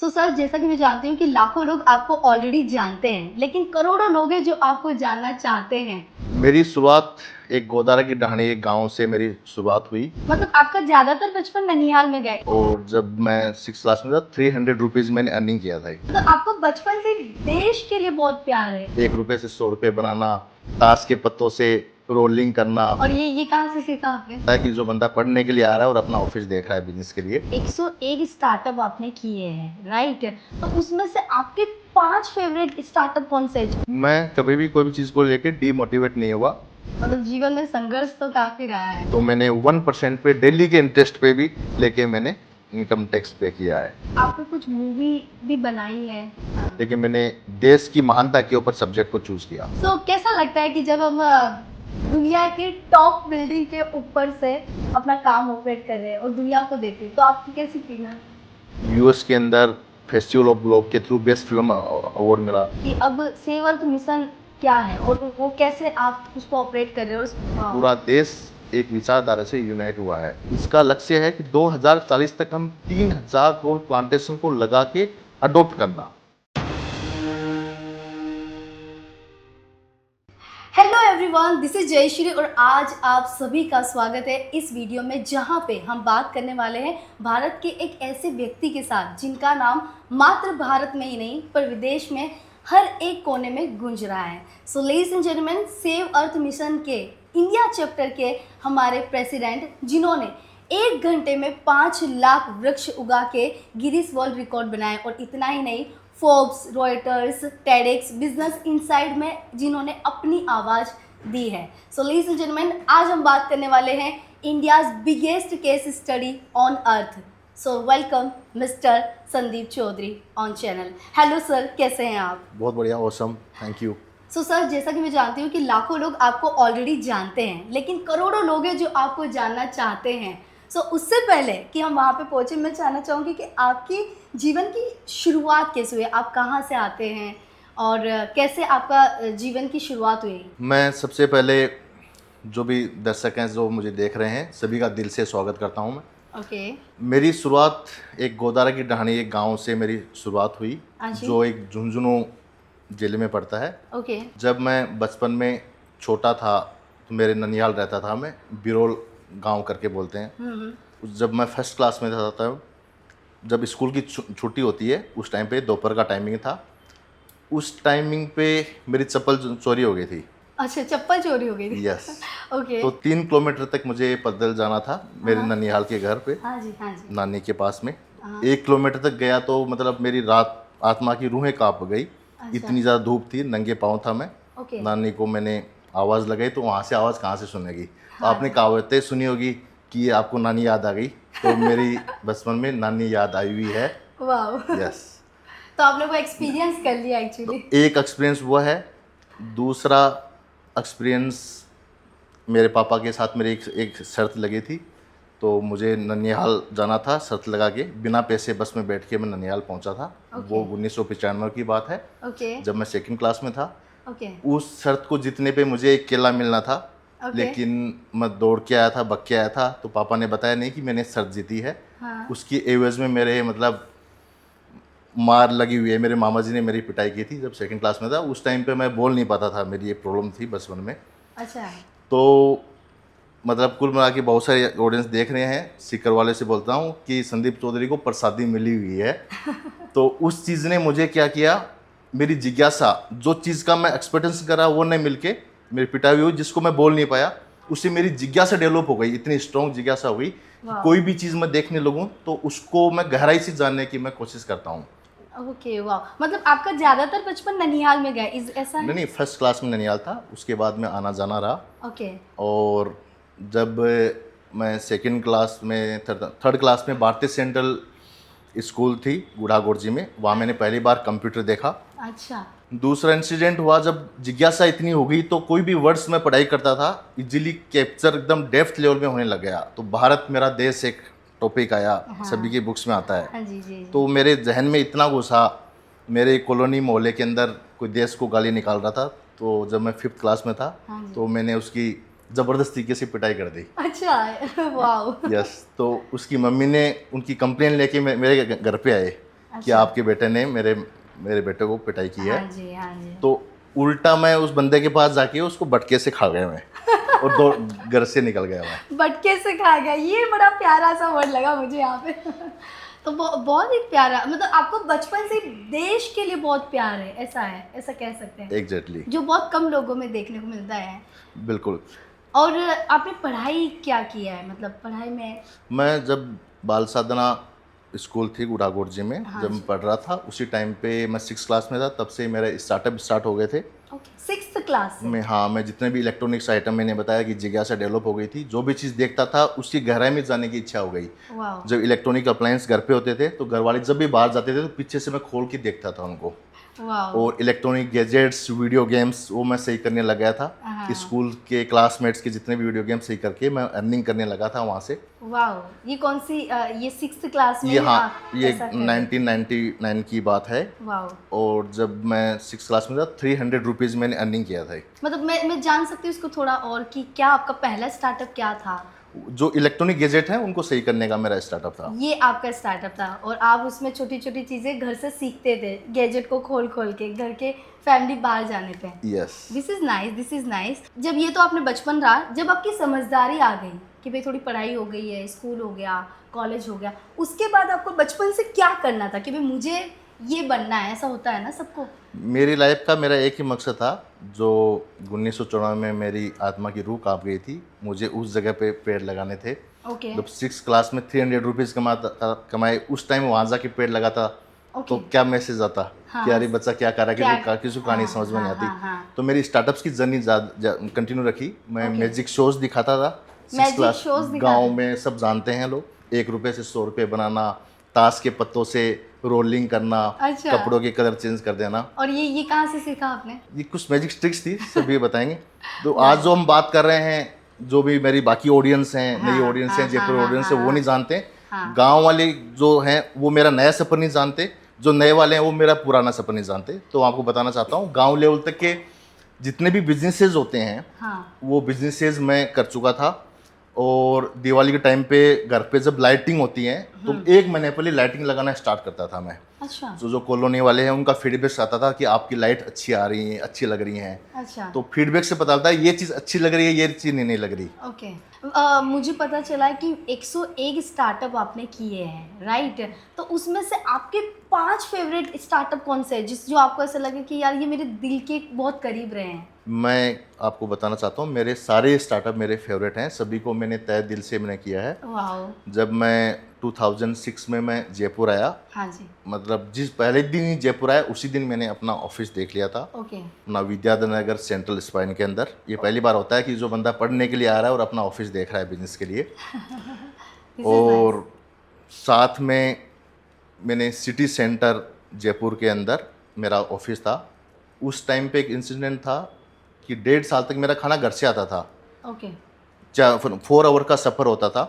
तो सर जैसा कि मैं जानती हूँ कि लाखों लोग आपको ऑलरेडी जानते हैं, लेकिन करोड़ों लोग हैं जो आपको जानना चाहते हैं। मेरी शुरुआत एक गोदारा की ढाणी एक गांव से मेरी शुरुआत हुई। मतलब आपका ज्यादातर बचपन ननिहाल में गए। और जब मैं 6 क्लास में था 300 रुपीज मैंने अर्निंग किया था। तो आपको बचपन से देश के लिए बहुत प्यार है। 1 रुपए से 100 रुपए बनाना, ताश के पत्तों से रोलिंग करना। और ये कहाँ से सीखा आपने? ताकि जो बंदा पढ़ने के लिए आ रहा है और अपना ऑफिस देख रहा है बिजनेस के लिए। 101 स्टार्टअप आपने किए हैं, राइट? तो उसमें से आपके 5 फेवरेट स्टार्टअप कौन से हैं? मैं कभी भी कोई भी चीज को लेके डीमोटिवेट नहीं हुआ। मतलब जीवन में संघर्ष तो काफी रहा है। तो मैंने 1% पे डेली के इंटरेस्ट पे भी लेके मैंने इनकम टैक्स पे किया है। आपने कुछ मूवी भी बनाई है। लेकिन मैंने देश की महानता के ऊपर सब्जेक्ट को चूज किया। तो कैसा लगता है कि जब हम दुनिया के टॉप बिल्डिंग के ऊपर से अपना काम ऑपरेट कर रहे हैं और दुनिया को देते हैं, तो आपकी कैसी फीलिंग है? यूएस के अंदर फेस्टिवल ऑफ ग्लोब के थ्रू बेस्ट फिल्म अवार्ड मिला। कि अब सेव अर्थ मिशन क्या है और वो कैसे आप उसको ऑपरेट कर रहे हो पूरा देश एक विचारधारा से यूनाइट हुआ है। इसका लक्ष्य है कि 2040 तक हम 3000 करोड़ प्लांटेशन को लगा के अडॉप्ट करना। Hello everyone, this is Jayshree और आज आप सभी का स्वागत है इस वीडियो में, जहां पे हम बात करने वाले हैं भारत के एक ऐसे व्यक्ति के साथ जिनका नाम मात्र भारत में ही नहीं पर विदेश में हर एक कोने में गूंज रहा है। So ladies and gentleman, save earth mission के इंडिया चैप्टर के हमारे प्रेसिडेंट, जिन्होंने 1 घंटे में 5 लाख वृक्ष उगा के गिनीज वर्ल्ड रिकॉर्ड बनाए। और इतना ही नहीं, Forbes, Reuters, TEDx, business inside में जिन्होंने अपनी आवाज़ दी है। सो लेडीज एंड जेंटलमैन, आज हम बात करने वाले हैं India's biggest case study on earth. So welcome mister Sandeep Chaudhary on channel. Hello sir, कैसे हैं आप? बहुत बढ़िया, awesome, thank you. So sir, जैसा कि मैं जानती हूँ कि लाखों लोग आपको ऑलरेडी जानते हैं, लेकिन करोड़ों लोग हैं जो आपको जानना चाहते हैं। सो उससे पहले कि हम वहाँ पे पहुँचे, मैं जानना चाहूँगी कि आपकी जीवन की शुरुआत कैसे हुई, आप कहाँ से आते हैं और कैसे आपका जीवन की शुरुआत हुई? मैं सबसे पहले जो भी दर्शक हैं जो मुझे देख रहे हैं सभी का दिल से स्वागत करता हूं मैं। ओके। मेरी शुरुआत एक गोदारा की ढाणी एक गांव से मेरी शुरुआत हुई, जी। जो एक झुंझुनू जिले में पड़ता है। ओके। जब मैं बचपन में छोटा था तो मेरे ननिहाल रहता था, मैं बिरोल गांव करके बोलते हैं। जब मैं फर्स्ट क्लास में था तब जब स्कूल की छुट्टी होती है उस टाइम पे दोपहर का टाइमिंग था। उस टाइमिंग पे मेरी चप्पल चोरी हो गई थी। अच्छा, चप्पल चोरी हो गई थी? यस। ओके। तो 3 किलोमीटर तक मुझे पैदल जाना था मेरे ननिहाल के घर पे, हाँ जी, हाँ जी। नानी के पास में। 1 किलोमीटर तक गया तो मतलब मेरी रात आत्मा की रूहें कांप गई। इतनी ज़्यादा धूप थी, नंगे पाँव था मैं। ओके। नानी को मैंने आवाज़ लगाई तो वहाँ से आवाज़ कहाँ से सुनेगी। तो आपने कहावतें सुनी होगी कि ये आपको नानी याद आ गई, तो मेरी बचपन में नानी याद आई हुई है। वाह। यस। तो आपने वो एक्सपीरियंस कर लिया एक्चुअली। एक एक्सपीरियंस वो है। दूसरा एक्सपीरियंस, मेरे पापा के साथ मेरी एक शर्त लगी थी, तो मुझे ननिहाल जाना था। शर्त लगा के बिना पैसे बस में बैठ के मैं ननिहाल पहुंचा था। वो 1995 की बात है, ओके। जब मैं सेकंड क्लास में था। ओके। उस शर्त को जीतने पे मुझे एक केला मिलना था। लेकिन मैं दौड़ के आया था, बग के आया था, तो पापा ने बताया नहीं कि मैंने शर्त जीती है। उसकी एवज में मेरे मतलब मार लगी हुई है। मेरे मामा जी ने मेरी पिटाई की थी जब सेकंड क्लास में था। उस टाइम पे मैं बोल नहीं पाता था, मेरी ये प्रॉब्लम थी बचपन में। अच्छा। तो मतलब कुल मिला के बहुत सारे ऑडियंस देख रहे हैं, सीकर वाले से बोलता हूँ कि संदीप चौधरी को प्रसादी मिली हुई है। तो उस चीज़ ने मुझे क्या किया, मेरी जिज्ञासा, जो चीज़ का मैं एक्सपेक्टेशन कर रहा वो नहीं मिलके मेरी पिटाई हुई, जिसको मैं बोल नहीं पाया, उससे मेरी जिज्ञासा डेवलप हो गई। इतनी स्ट्रॉन्ग जिज्ञासा हुई कि कोई भी चीज़ मैं देखने लगूँ तो उसको मैं गहराई से जानने की मैं कोशिश करता हूँ। ओके, वाह। मतलब आपका ज्यादातर बचपन ननिहाल में गया, ऐसा है? नहीं, फर्स्ट क्लास में ननिहाल था, उसके बाद में आना जाना रहा। ओके। और जब मैं सेकंड क्लास में थर्ड क्लास में भारतीय सेंट्रल स्कूल थी गुढ़ागोरजी में, वहाँ मैंने पहली बार कंप्यूटर देखा। अच्छा। दूसरा इंसिडेंट हुआ जब जिज्ञासा इतनी हो गई तो कोई भी वर्ड्स में पढ़ाई करता था इजीली कैप्चर एकदम डेप्थ लेवल में होने लग गया। तो भारत मेरा देश एक टॉपिक आया, सभी की बुक्स में आता है। हाँ जी, जी। तो मेरे जहन में इतना घुसा। मेरे कॉलोनी मोहल्ले के अंदर कोई देश को गाली निकाल रहा था, तो जब मैं 5th क्लास में था तो मैंने उसकी ज़बरदस्त तरीके से पिटाई कर दी। अच्छा। वाह। यस। तो उसकी मम्मी ने उनकी कंप्लेन लेके मेरे घर पे आए कि आपके बेटे ने मेरे बेटे को पिटाई की है। हाँ जी, हाँ जी। तो उल्टा मैं उस बंदे के पास जाके उसको बटके से खा गया मैं और दो घर से निकल गया मैं। बटके से खा गया, ये बड़ा प्यारा सा वर्ड लगा मुझे यहाँ पे। तो बहुत ही प्यारा, मतलब आपको बचपन से देश के लिए बहुत प्यार है, ऐसा कह सकते हैं। एग्जैक्टली। जो बहुत कम लोगों में देखने को मिलता है। बिल्कुल। और आपने पढ़ाई क्या किया है, मतलब पढ़ाई में? मैं जब बाल साधना स्कूल थी गुड़ागोड़ जी में, हाँ जब मैं जी। पढ़ रहा था उसी टाइम पे मैं 6 क्लास में था, तब से मेरे स्टार्टअप स्टार्ट हो गए थे। ओके, 6th क्लास से? मैं जितने भी इलेक्ट्रॉनिक्स आइटम, मैंने बताया कि जिज्ञासा डेवलप हो गई थी, जो भी चीज़ देखता था उसकी गहराई में जाने की इच्छा हो गई। वाह। जब इलेक्ट्रॉनिक अप्लायंस घर पे होते थे तो घर वाले जब भी बाहर जाते थे तो पीछे से मैं खोल के देखता था उनको। वाह। और इलेक्ट्रॉनिक गैजेट्स, वीडियो गेम्स, वो मैं सही करने लग गया था। हाँ। स्कूल के क्लासमेट्स के जितने भी वीडियो गेम्स सही करके मैं अर्निंग करने लगा था वहाँ से। वाह, ये कौन सी ये 6th क्लास में ये ही हाँ, आप ये ऐसा कर रहे? 1999 की बात है। वाह। और जब मैं 6 क्लास में था 300 रुपीज़ मैंने अर्निंग किया था। मतलब मैं जान सकती हूँ इसको थोड़ा और, कि क्या आपका पहला स्टार्टअप क्या था? जो इलेक्ट्रॉनिक गैजेट हैं उनको सही करने का मेरा स्टार्टअप था। ये आपका स्टार्टअप था और आप उसमें छोटी छोटी चीज़ें घर से सीखते थे, गैजेट को खोल खोल के, घर के फैमिली बाहर जाने पे। Yes. This is nice, this is nice. जब ये तो आपने बचपन रहा, जब आपकी समझदारी आ गई कि भाई थोड़ी पढ़ाई हो गई है, स्कूल हो गया, कॉलेज हो गया, उसके बाद आपको बचपन से क्या करना था कि भाई मुझे ये बनना है? ऐसा होता है ना सबको। मेरी लाइफ का मेरा एक ही मकसद था, जो 1994 में मेरी आत्मा की रूह कांप गई थी। मुझे उस जगह पे पेड़ लगाने थे। ओके। जब 6 क्लास में 300 रुपीज़ कमाए उस टाइम वहाँ जाके पेड़ लगाता तो क्या मैसेज आता हाँ, कि अरे बच्चा क्या कर रहा है, किसी को कहानी समझ में नहीं आती। हाँ। तो मेरी स्टार्टअप्स की जर्नी कंटिन्यू रखी। मैं Okay. मैजिक शोज दिखाता था। 6 Magic क्लास shows दिखाते? गाँव में सब जानते हैं लोग, 1 रुपये से 100 रुपये बनाना, ताश के पत्तों से रोलिंग करना, अच्छा। कपड़ों के कलर चेंज कर देना। और ये कहाँ से सीखा आपने? ये कुछ मैजिक ट्रिक्स थी, सब ये बताएंगे। तो आज जो हम बात कर रहे हैं, जो भी मेरी बाकी ऑडियंस हैं, नई हाँ, ऑडियंस हाँ, हैं, जयपुर हाँ, ऑडियंस हाँ, है, वो नहीं जानते। हाँ। गांव वाले जो हैं वो मेरा नया सफ़र नहीं जानते, जो नए वाले हैं वो मेरा पुराना सफ़र नहीं जानते। तो आपको बताना चाहता हूँ, गांव लेवल तक के जितने भी बिजनेसेस होते हैं, हाँ। वो बिजनेसेस मैं कर चुका था। और दिवाली के टाइम पे घर पे जब लाइटिंग होती है तो 1 महीने पहले लाइटिंग लगाना स्टार्ट करता था मैं। अच्छा। जो कॉलोनी वाले हैं उनका फीडबैक आता था कि आपकी लाइट अच्छी आ रही है, अच्छी लग रही हैं। अच्छा। तो फीडबैक से पता चलता है ये चीज़ अच्छी लग रही है, ये चीज़ नहीं लग रही। ओके। मुझे पता चला है कि 101 स्टार्टअप आपने किए हैं, राइट? तो उसमें से आपके 5 फेवरेट स्टार्टअप कौन से हैं जो आपको ऐसा लगे कि यार ये मेरे दिल के बहुत करीब रहे हैं? मैं आपको बताना चाहता हूँ, मेरे सारे स्टार्टअप मेरे फेवरेट हैं, सभी को मैंने तय दिल से मैंने किया है। वाह। जब मैं 2006 में मैं जयपुर आया, हाँ जी। मतलब जिस पहले दिन ही जयपुर आया उसी दिन मैंने अपना ऑफिस देख लिया था। ओके। अपना विद्याधर नगर सेंट्रल स्पाइन के अंदर। ये पहली बार होता है कि जो बंदा पढ़ने के लिए आ रहा है और अपना ऑफिस देख रहा है बिजनेस के लिए। This is और साथ में मैंने सिटी सेंटर जयपुर के अंदर मेरा ऑफिस था। उस टाइम पे एक इंसिडेंट था कि 1.5 साल तक मेरा खाना घर से आता था। nice. ओके। 4 आवर का सफ़र होता था।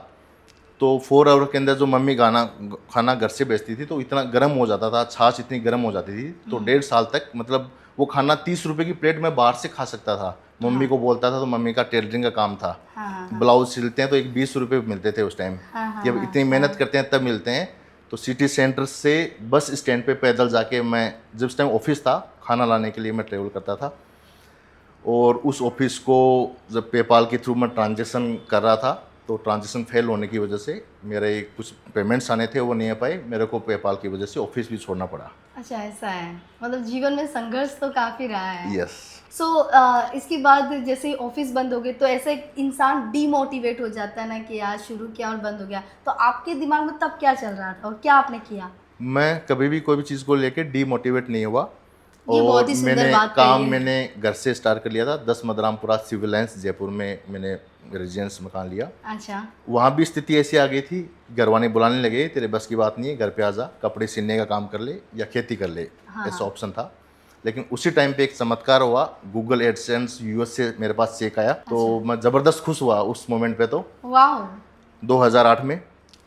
तो 4 आवर के अंदर जो मम्मी खाना घर से बेचती थी तो इतना गर्म हो जाता था, छाछ इतनी गर्म हो जाती थी। तो 1.5 साल तक मतलब वो खाना 30 रुपए की प्लेट में बाहर से खा सकता था। मम्मी को बोलता था, तो मम्मी का टेलरिंग का काम था। हाँ। ब्लाउज सिलते हैं तो एक 20 रुपये मिलते थे उस टाइम। हाँ, कि अब इतनी मेहनत करते हैं तब मिलते हैं। तो सिटी सेंटर से बस स्टैंड पे पैदल जाके मैं, जब उस टाइम ऑफिस था, खाना लाने के लिए मैं ट्रेवल करता था। और उस ऑफिस को जब पेपाल के थ्रू मैं ट्रांजेक्शन कर रहा था तो ट्रांजेक्शन फेल होने की वजह से मेरे कुछ पेमेंट्स आने थे, वो नहीं आ पाए। मेरे को पेपाल की वजह से ऑफिस भी छोड़ना पड़ा। अच्छा, ऐसा है। मतलब जीवन में संघर्ष तो काफ़ी रहा है। यस। सो इसके बाद जैसे ऑफिस बंद हो गए तो ऐसे इंसान डीमोटिवेट हो जाता है ना कि यार शुरू किया और बंद हो गया। तो आपके दिमाग में तब क्या चल रहा था और क्या आपने किया? मैं कभी भी कोई भी चीज़ को लेके डीमोटिवेट नहीं हुआ। ये और बहुत ही सुंदर मैंने बात काम कही है। मैंने घर से स्टार्ट कर लिया था। 10 मदरामपुरा सिविल लाइन्स जयपुर में मैंने रेजिडेंस मकान लिया। अच्छा। वहाँ भी स्थिति ऐसी आ गई थी, घर वाले बुलाने लगे, तेरे बस की बात नहीं है, घर पे आ जा, कपड़े सिलने का काम कर ले या खेती कर ले। हाँ। ऐसा ऑप्शन था। लेकिन उसी टाइम पे एक चमत्कार हुआ, गूगल एडसेंस यूएस से मेरे पास चेक आया। तो मैं ज़बरदस्त खुश हुआ उस मोमेंट पे। तो वाह। 2008 में।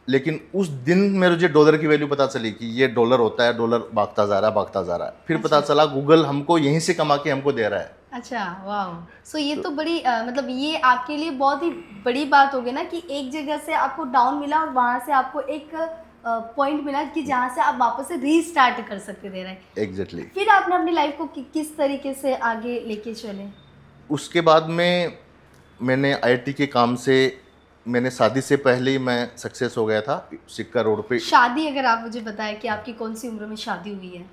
लेकिन उस दिन मेरे मुझे डॉलर की वैल्यू पता चली कि ये डॉलर होता है, डॉलर भागता जा रहा है, भागता जा रहा है। फिर पता चला गूगल हमको यहीं से कमा के हमको दे रहा है। अच्छा, वाह। सो ये तो बड़ी मतलब ये आपके लिए बहुत ही बड़ी बात हो गई ना कि एक जगह से आपको डाउन मिला और वहाँ से आपको एक पॉइंट मिला कि जहाँ से आप वापस से रीस्टार्ट कर सकते थे, राइट? एग्जैक्टली। फिर आपने अपनी लाइफ को किस तरीके से आगे लेके चले? उसके बाद में मैंने आईटी के काम से, मैंने शादी से पहले ही मैं सक्सेस हो गया था सिक्का रोड पे। शादी, अगर आप मुझे बताएं कि आपकी कौन सी उम्र में शादी हुई है?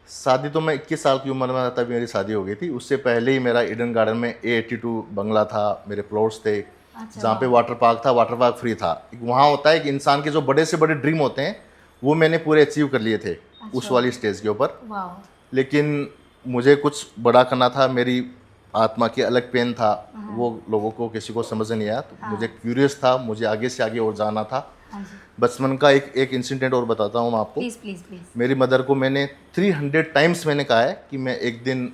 शादी तो मैं 21 साल की उम्र में था तभी मेरी शादी हो गई थी। उससे पहले ही मेरा ईडन गार्डन में A82 बंगला था, मेरे प्लॉट्स थे, अच्छा, जहाँ पे वाटर पार्क था, वाटर पार्क फ्री था। वहाँ होता है कि इंसान के जो बड़े से बड़े ड्रीम होते हैं वो मैंने पूरे अचीव कर लिए थे उस वाली स्टेज के ऊपर। वाह। लेकिन मुझे कुछ बड़ा करना था, मेरी आत्मा की अलग पेन था, वो लोगों को किसी को समझ नहीं आया। तो मुझे क्यूरियस था, मुझे आगे से आगे और जाना था। हाँ जी, बचपन का एक इंसिडेंट और बताता हूँ मैं आपको। Please please please. मेरी मदर को मैंने 300 टाइम्स मैंने कहा है कि मैं एक दिन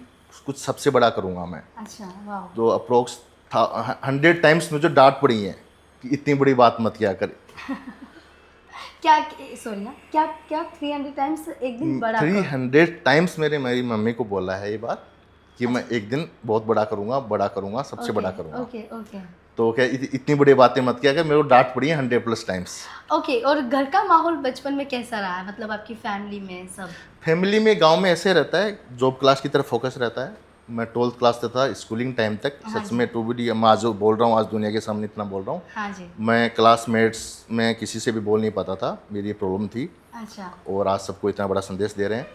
कुछ सबसे बड़ा करूँगा मैं। अच्छा, वाह। जो अप्रोक्स था 100 टाइम्स मुझे डांट पड़ी है कि इतनी बड़ी बात मत किया कर। क्या, सॉरी ना, क्या क्या 300 टाइम्स एक दिन बड़ा करो? 300 टाइम्स मेरी मम्मी को बोला है ये बात कि मैं एक दिन बहुत बड़ा करूँगा, सबसे बड़ा करूँगा। ओके ओके तो क्या इतनी बड़ी बातें मत किया कर, मेरे को डांट पड़ी है 100+ टाइम्स। ओके। और घर का माहौल बचपन में कैसा रहा है, मतलब आपकी फैमिली में सब? फैमिली में गांव में ऐसे रहता है, जॉब क्लास की तरफ फोकस रहता है। मैं 12th क्लास तक था, स्कूलिंग टाइम तक। सच में टू बी मैं आज जो बोल रहा हूँ, आज दुनिया के सामने इतना बोल रहा हूँ। हाँ जी। मैं क्लासमेट्स में किसी से भी बोल नहीं पाता था, मेरी ये प्रॉब्लम थी। अच्छा, और आज सबको इतना बड़ा संदेश दे रहे हैं।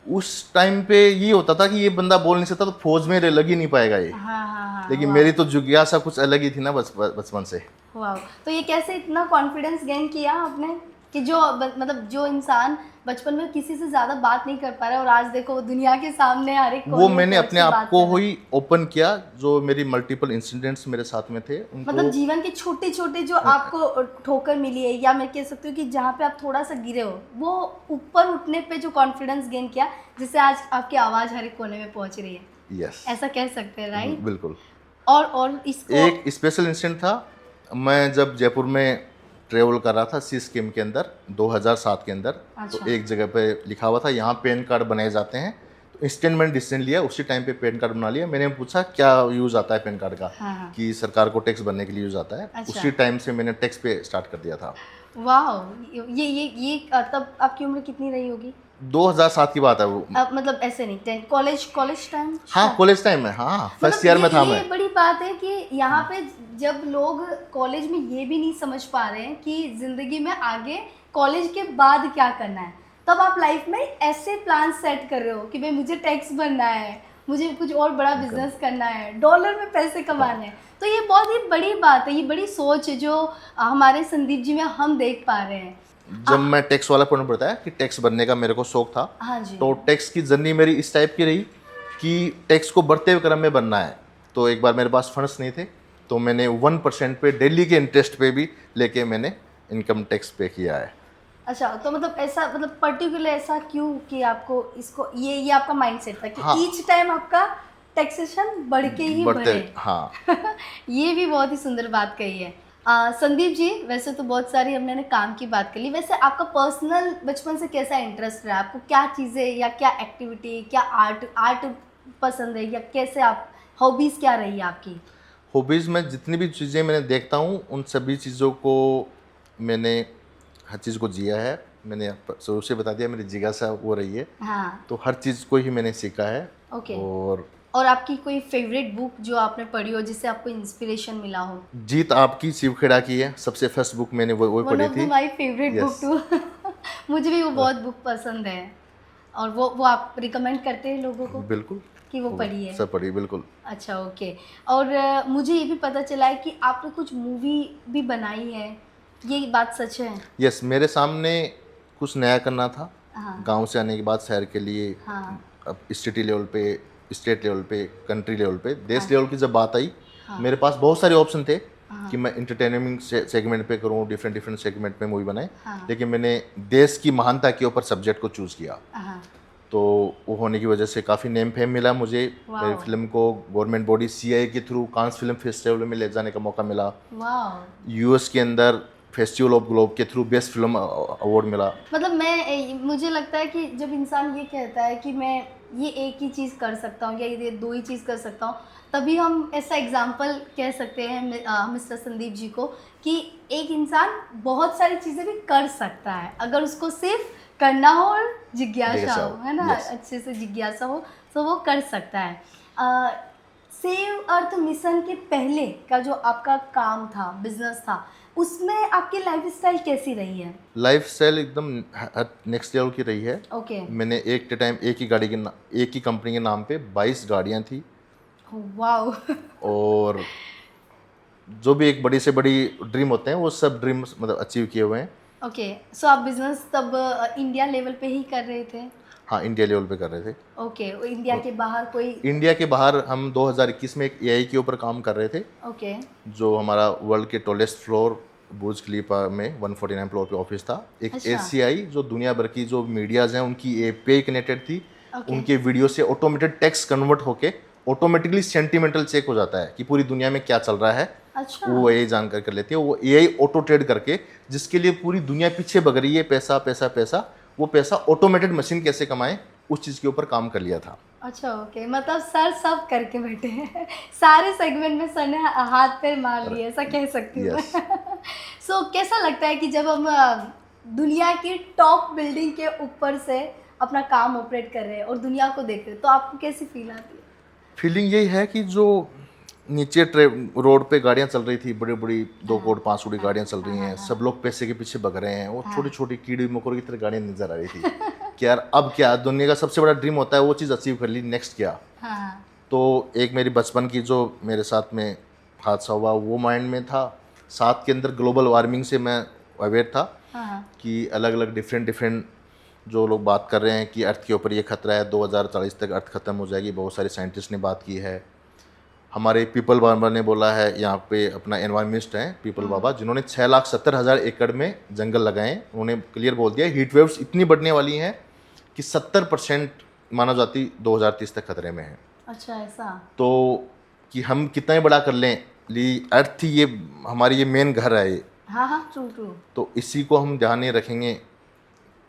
उस टाइम पे ये होता था कि ये बंदा बोल नहीं सकता तो फौज में लग ही नहीं पाएगा ये। हाँ हाँ हाँ। लेकिन मेरी तो जिज्ञासा कुछ अलग ही थी ना बचपन से। वाह। तो ये कैसे इतना कॉन्फिडेंस गेन किया आपने कि मतलब जो इंसान बचपन में किसी से ज्यादा बात नहीं कर पा रहा है और आज देखो वो दुनिया के सामने हर एक वो कोने में मैंने पहुंच अपने के आप बात को कर रहा है। ही ओपन किया। जो मेरी मल्टीपल इंसिडेंट्स मेरे साथ में थे उनको, मतलब जीवन के छोटे छोटे जो आपको ठोकर मिली है, या मैं कह सकती हूँ कि जहाँ पे आप थोड़ा सा गिरे हो, वो ऊपर उठने पे जो कॉन्फिडेंस गेन किया, जिससे आज आपकी आवाज़ हर एक कोने में पहुँच रही है, यस, ऐसा कह सकते हैं, राइट? बिल्कुल। और इसको एक स्पेशल इंसिडेंट था। मैं जब जयपुर में ट्रेवल कर रहा था सी स्कीम के अंदर 2007 के अंदर, अच्छा। तो एक जगह पे लिखा हुआ था यहाँ पैन कार्ड बनाए जाते हैं। तो इंस्टेंट मैंने डिसीजन लिया, उसी टाइम पे पैन कार्ड बना लिया। मैंने पूछा क्या यूज़ आता है पैन कार्ड का, हाँ हाँ। कि सरकार को टैक्स भरने के लिए यूज़ आता है। अच्छा। उसी टाइम से मैंने टैक्स पे स्टार्ट कर दिया था। वाह। ये तब आपकी उम्र कितनी रही होगी? 2007 की बात है वो। मतलब ऐसे नहीं, कॉलेज टाइम? हाँ, कॉलेज टाइम में, हाँ, फर्स्ट ईयर में था ये मैं। बड़ी बात है कि यहाँ पे जब लोग कॉलेज में ये भी नहीं समझ पा रहे हैं कि ज़िंदगी में आगे कॉलेज के बाद क्या करना है, तब आप लाइफ में ऐसे प्लान सेट कर रहे हो कि भाई मुझे टैक्स भरना है, मुझे कुछ और बड़ा बिजनेस करना है, डॉलर में पैसे कमाने हैं। तो ये बहुत ही बड़ी बात है, ये बड़ी सोच है जो हमारे संदीप जी में हम देख पा रहे हैं। जब मैं टैक्स वाला पॉइंट बताया कि टैक्स भरने का मेरे को शौक था, हाँ जी। तो टैक्स की जर्नी मेरी इस टाइप की रही कि टैक्स को बढ़ते हुए क्रम में बनना है। तो एक बार मेरे पास फंड्स नहीं थे, तो मैंने 1% पे डेली के इंटरेस्ट पे भी लेके मैंने इनकम टैक्स पे किया है। अच्छा, तो मतलब ऐसा, मतलब पर्टिकुलर ऐसा क्यों कि आपको इसको ये आपका माइंडसेट था कि हाँ। ईच टाइम आपका टैक्सेशन बढ़ के ही बढ़ते, बढ़े? हाँ। ये भी बहुत ही सुंदर बात कही है। संदीप जी, वैसे तो बहुत सारी हमने काम की बात कर ली, वैसे आपका पर्सनल बचपन से कैसा इंटरेस्ट रहा? आपको क्या चीज़ें या क्या एक्टिविटी, क्या आर्ट पसंद है, या कैसे आप हॉबीज़ क्या रही है आपकी? हॉबीज़ में जितनी भी चीज़ें मैंने देखता हूँ उन सभी चीज़ों को मैंने हर चीज़ को जिया है। मैंने शुरू से बता दिया मेरी जिज्ञासा वो रही है, हाँ। तो हर चीज़ को ही मैंने सीखा है। ओके। और आपकी कोई फेवरेट बुक जो आपने पढ़ी हो, जिससे आपको इंस्पिरेशन मिला हो? जीत आपकी शिवखेड़ा की है, सबसे फर्स्ट बुक मैंने वो पढ़ी थी। My favourite book Yes. Too. मुझे भी वो बहुत बुक पसंद है, और वो आप रिकमेंड करते हैं लोगों को बिल्कुल, कि वो पढ़ी है? सब पढ़ी, बिल्कुल। अच्छा, ओके। और मुझे ये भी पता चला है कि आपने कुछ मूवी भी बनाई है, ये बात सच है? यस, मेरे सामने कुछ नया करना था। हाँ गांव से आने के बाद शहर के लिए, हाँ अब सिटी लेवल पे, स्टेट लेवल पे, कंट्री लेवल पे, देश लेवल की जब बात आई, हाँ। मेरे पास बहुत सारे ऑप्शन थे हाँ। कि मैं इंटरटेनमेंट सेगमेंट पे करूँ, डिफरेंट सेगमेंट पे मूवी बनाए। हाँ। लेकिन मैंने देश की महानता के ऊपर सब्जेक्ट को चूज़ किया। हाँ। तो वो होने की वजह से काफ़ी नेम फेम मिला मुझे। मेरी फिल्म को गवर्नमेंट बॉडी CIA के थ्रू कांस फिल्म फेस्टिवल में ले जाने का मौका मिला। वाह। US के अंदर फेस्टिवल ऑफ ग्लोब के थ्रू बेस्ट फिल्म अवार्ड मिला। मतलब मुझे लगता है कि जब इंसान ये कहता है कि मैं ये एक ही चीज़ कर सकता हूँ या ये दो ही चीज़ कर सकता हूँ, तभी हम ऐसा एग्जाम्पल कह सकते हैं मिस्टर संदीप जी को कि एक इंसान बहुत सारी चीज़ें भी कर सकता है अगर उसको सिर्फ करना हो और जिज्ञासा हो, है ना। Yes. अच्छे से जिज्ञासा हो तो वो कर सकता है। सेव अर्थ मिशन के पहले का जो आपका काम था, बिजनेस था, उसमें आपकी लाइफस्टाइल कैसी रही है? लाइफ स्टाइल एकदम नेक्स्ट लेवल की रही है। ओके। मैंने एक टाइम एक ही कंपनी के नाम पे 22 गाड़ियाँ थी, वाओ। और जो भी एक बड़ी से बड़ी ड्रीम होते हैं वो सब ड्रीम्स मतलब अचीव किए हुए हैं। ओके, सो आप बिजनेस तब इंडिया लेवल पे ही कर रहे थे? हाँ, इंडिया लेवल पे कर रहे थे। ओके, इंडिया के बाहर कोई? इंडिया के बाहर हम 2021 में एक एआई के ऊपर काम कर रहे थे, ओके। जो हमारा वर्ल्ड के टॉलेस्ट फ्लोर बुर्ज खलीफा में 149 फ्लोर पे ऑफिस था। एक अच्छा। एसीआई जो दुनिया भर की जो मीडियाज हैं उनकी एपीआई कनेक्टेड थी। ओके। उनके वीडियो से ऑटोमेटेड टेक्स्ट कन्वर्ट होके ऑटोमेटिकली सेंटिमेंटल चेक हो जाता है कि पूरी दुनिया में क्या चल रहा है। अच्छा। वो एआई जानकारी कर लेती है। वो एआई ऑटो ट्रेड करके, जिसके लिए पूरी दुनिया पीछे भग रही है, पैसा पैसा पैसा, वो पैसा ऑटोमेटेड मशीन कैसे कमाए, उस चीज़ के ऊपर काम कर लिया था। अच्छा, ओके, मतलब सर सब करके बैठे हैं। सारे सेगमेंट में सर ने हाथ पैर मार लिए, ऐसा कह सकती हूँ Yes. मैं। सो कैसा लगता है कि जब हम दुनिया की टॉप बिल्डिंग के ऊपर से अपना काम ऑपरेट कर रहे हैं और दुनिया को देख रहे हैं, तो आपको कैसी फील आती है? फीलिंग यही है कि जो नीचे रोड पे गाड़ियाँ चल रही थी, बड़ी बड़ी 2 करोड़ 5 करोड़ गाड़ियाँ चल रही हैं, सब लोग पैसे के पीछे भग रहे हैं, और छोटी छोटी कीड़ी मकोड़ों की तरह गाड़ियाँ नजर आ रही थी कि यार अब क्या, दुनिया का सबसे बड़ा ड्रीम होता है वो चीज़ अचीव कर ली, नेक्स्ट क्या। हाँ। तो एक मेरी बचपन की जो मेरे साथ में हादसा हुआ वो माइंड में था, साथ के अंदर ग्लोबल वार्मिंग से मैं अवेयर था हाँ। कि अलग अलग डिफरेंट जो लोग बात कर रहे हैं कि अर्थ के ऊपर ये खतरा है, 2040 तक अर्थ खत्म हो जाएगी। बहुत सारे साइंटिस्ट ने बात की है। हमारे पीपल बाबा ने बोला है, यहाँ पे अपना एनवायरमेंटिस्ट हैं पीपल बाबा, जिन्होंने 6,70,000 एकड़ में जंगल लगाए। उन्होंने क्लियर बोल दिया हीट वेव्स इतनी बढ़ने वाली हैं कि 70% मानव जाति 2030 तक खतरे में है। अच्छा, ऐसा? तो कि हम कितना ही बड़ा कर लें, अर्थ ही ये हमारी ये मेन घर है ये, हाँ हाँ, ट्रू ट्रू। तो इसी को हम ध्यान नहीं रखेंगे।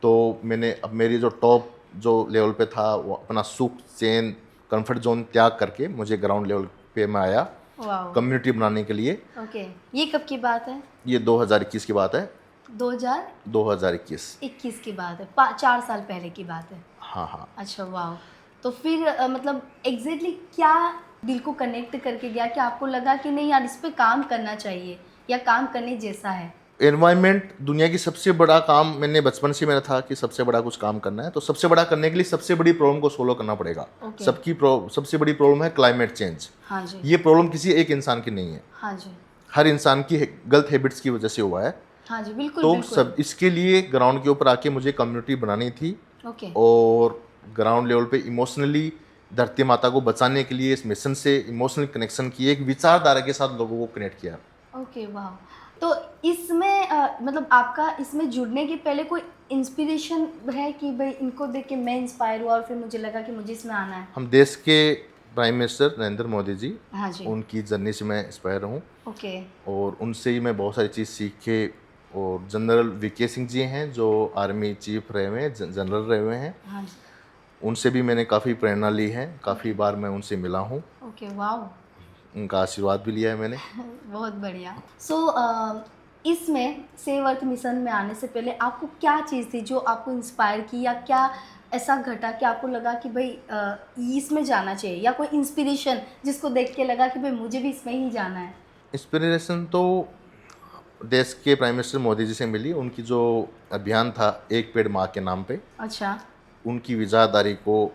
तो मैंने अब मेरी जो टॉप जो लेवल पे था वो अपना सुख चैन कंफर्ट जोन त्याग करके मुझे ग्राउंड लेवल पे मैं आया वाओ। कम्युनिटी बनाने के लिए। ओके, ये कब की बात है? ये 2021 की बात है। 2021 2021। की बात है, 4 साल पहले की बात है। हाँ हाँ। अच्छा, वाह। तो फिर मतलब एग्जैक्टली क्या दिल को कनेक्ट करके गया कि आपको लगा कि नहीं यार, इस पे काम करना चाहिए या काम करने जैसा है? एनवायरनमेंट दुनिया की सबसे बड़ा काम, मैंने बचपन से मेरा था कि सबसे बड़ा कुछ काम करना है, तो सबसे बड़ा करने के लिए सबसे बड़ी प्रॉब्लम को सोल्व करना पड़ेगा। Okay. सबसे बड़ी प्रॉब्लम है क्लाइमेट चेंज। हाँ जी। ये प्रॉब्लम किसी एक इंसान की नहीं है, हाँ जी। हर इंसान की गलत हैबिट्स की वजह से हुआ है। हाँ जी, बिल्कुल तो बिल्कुल। सब इसके लिए ग्राउंड के ऊपर आके मुझे कम्युनिटी बनानी थी, ओके। और ग्राउंड लेवल पे इमोशनली धरती माता को बचाने के लिए इस मिशन से इमोशनल कनेक्शन की एक विचारधारा के साथ लोगों को कनेक्ट किया। ओके, वाह। तो इसमें मतलब आपका इसमें जुड़ने के पहले कोई इंस्पिरेशन है कि भाई इनको देख के मैं इंस्पायर हुआ और फिर मुझे लगा कि मुझे इसमें आना है? हम देश के प्राइम मिनिस्टर नरेंद्र मोदी जी, हाँ जी। उनकी जर्नी से मैं इंस्पायर हूँ, ओके। और उनसे ही मैं बहुत सारी चीज़ सीखे। और जनरल वीके सिंह जी हैं जो आर्मी चीफ रहे हुए हैं, जनरल रहे हुए हैं, हाँ जी। उनसे भी मैंने काफ़ी प्रेरणा ली है, काफ़ी बार मैं उनसे मिला हूँ, ओके, वाह। उनका आशीर्वाद भी लिया है मैंने। बहुत बढ़िया। सो इसमें सेव अर्थ मिशन में आने से पहले आपको क्या चीज़ थी जो आपको इंस्पायर की, या क्या ऐसा घटा कि आपको लगा कि भाई इसमें जाना चाहिए, या कोई इंस्पिरेशन जिसको देख के लगा कि भाई मुझे भी इसमें ही जाना है? इंस्पिरेशन तो देश के प्राइम मिनिस्टर मोदी जी से मिली। उनकी जो अभियान था एक पेड़ माँ के नाम पे, अच्छा। उनकी विचारधारी को,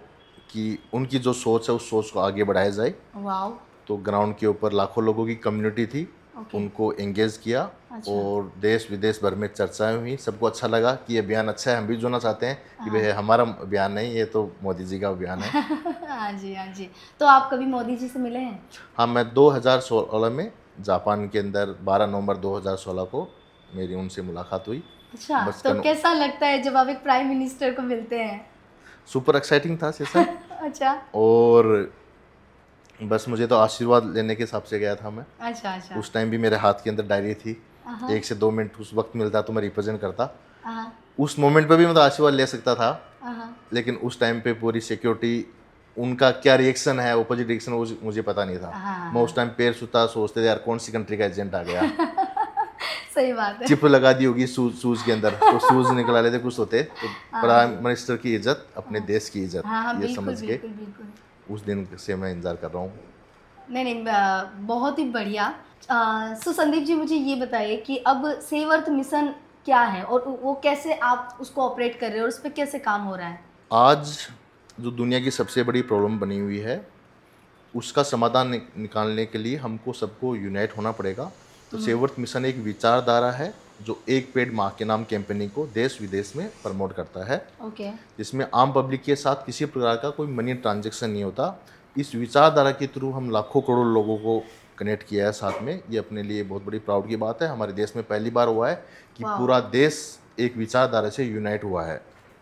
कि उनकी जो सोच है उस सोच को आगे बढ़ाया जाए। वाह। तो ग्राउंड के ऊपर लाखों लोगों की कम्युनिटी थी, ओके। उनको एंगेज किया, अच्छा। और देश विदेश भर में चर्चाएं हुई। सबको अच्छा लगा कि ये अभियान अच्छा है, हम भी जुड़ना चाहते हैं कि भाई हमारा अभियान नहीं, ये तो मोदी जी का अभियान है। हाँ जी, हाँ जी। तो आप कभी मोदी जी से मिले हैं? हाँ, मैं 2016 में जापान के अंदर 12 नवंबर 2016 को मेरी उनसे मुलाकात हुई। अच्छा, बस तो कैसा लगता है जब आप एक प्राइम मिनिस्टर को मिलते हैं? सुपर एक्साइटिंग था सेशन। अच्छा। और बस मुझे तो आशीर्वाद लेने के हिसाब से गया था मैं। अच्छा अच्छा। उस टाइम भी मेरे हाथ के अंदर डायरी थी, 1 से 2 मिनट उस वक्त मिलता तो मैं रिप्रेजेंट करता। हाँ, उस मोमेंट पे भी मतलब आशीर्वाद ले सकता था, हाँ, लेकिन उस टाइम पे पूरी सिक्योरिटी, उनका क्या रिएक्शन है, अपोजिट रिएक्शन, वो मुझे पता नहीं था। हाँ। मैं उस टाइम पैर छूता सोचते थे यार कौन सी कंट्री का एजेंट आ गया। सही बात है। चिप लगा दी होगी शूज के अंदर, तो शूज निकला लेते कुछ होते, तो प्राइम मिनिस्टर की इज्जत, अपने देश की इज्जत, हाँ, हाँ, ये बिल्कुल, समझ के बिल्कुल, बिल्कुल। उस दिन से मैं इंतजार कर रहा हूँ। नहीं, नहीं, बहुत ही बढ़िया। सो संदीप जी, मुझे ये बताइए कि अब सेव अर्थ मिशन क्या है और वो कैसे आप उसको ऑपरेट कर रहे हो और उस पर कैसे काम हो रहा है? आज जो दुनिया की सबसे बड़ी प्रॉब्लम बनी हुई है, उसका समाधान निकालने के लिए हमको सबको यूनाइट होना पड़ेगा। तो सेव अर्थ मिशन एक विचारधारा है जो एक पेड़ माँ के नाम कैंपेनिंग को देश विदेश में प्रमोट करता है, ओके। जिसमें आम पब्लिक के साथ किसी प्रकार का कोई मनी ट्रांजैक्शन नहीं होता। इस विचारधारा के थ्रू हम लाखों करोड़ लोगों को कनेक्ट किया है साथ में। ये अपने लिए बहुत बड़ी प्राउड की बात है। हमारे देश में पहली बार हुआ है कि वाह। पूरा देश एक विचारधारा से यूनाइट हुआ है।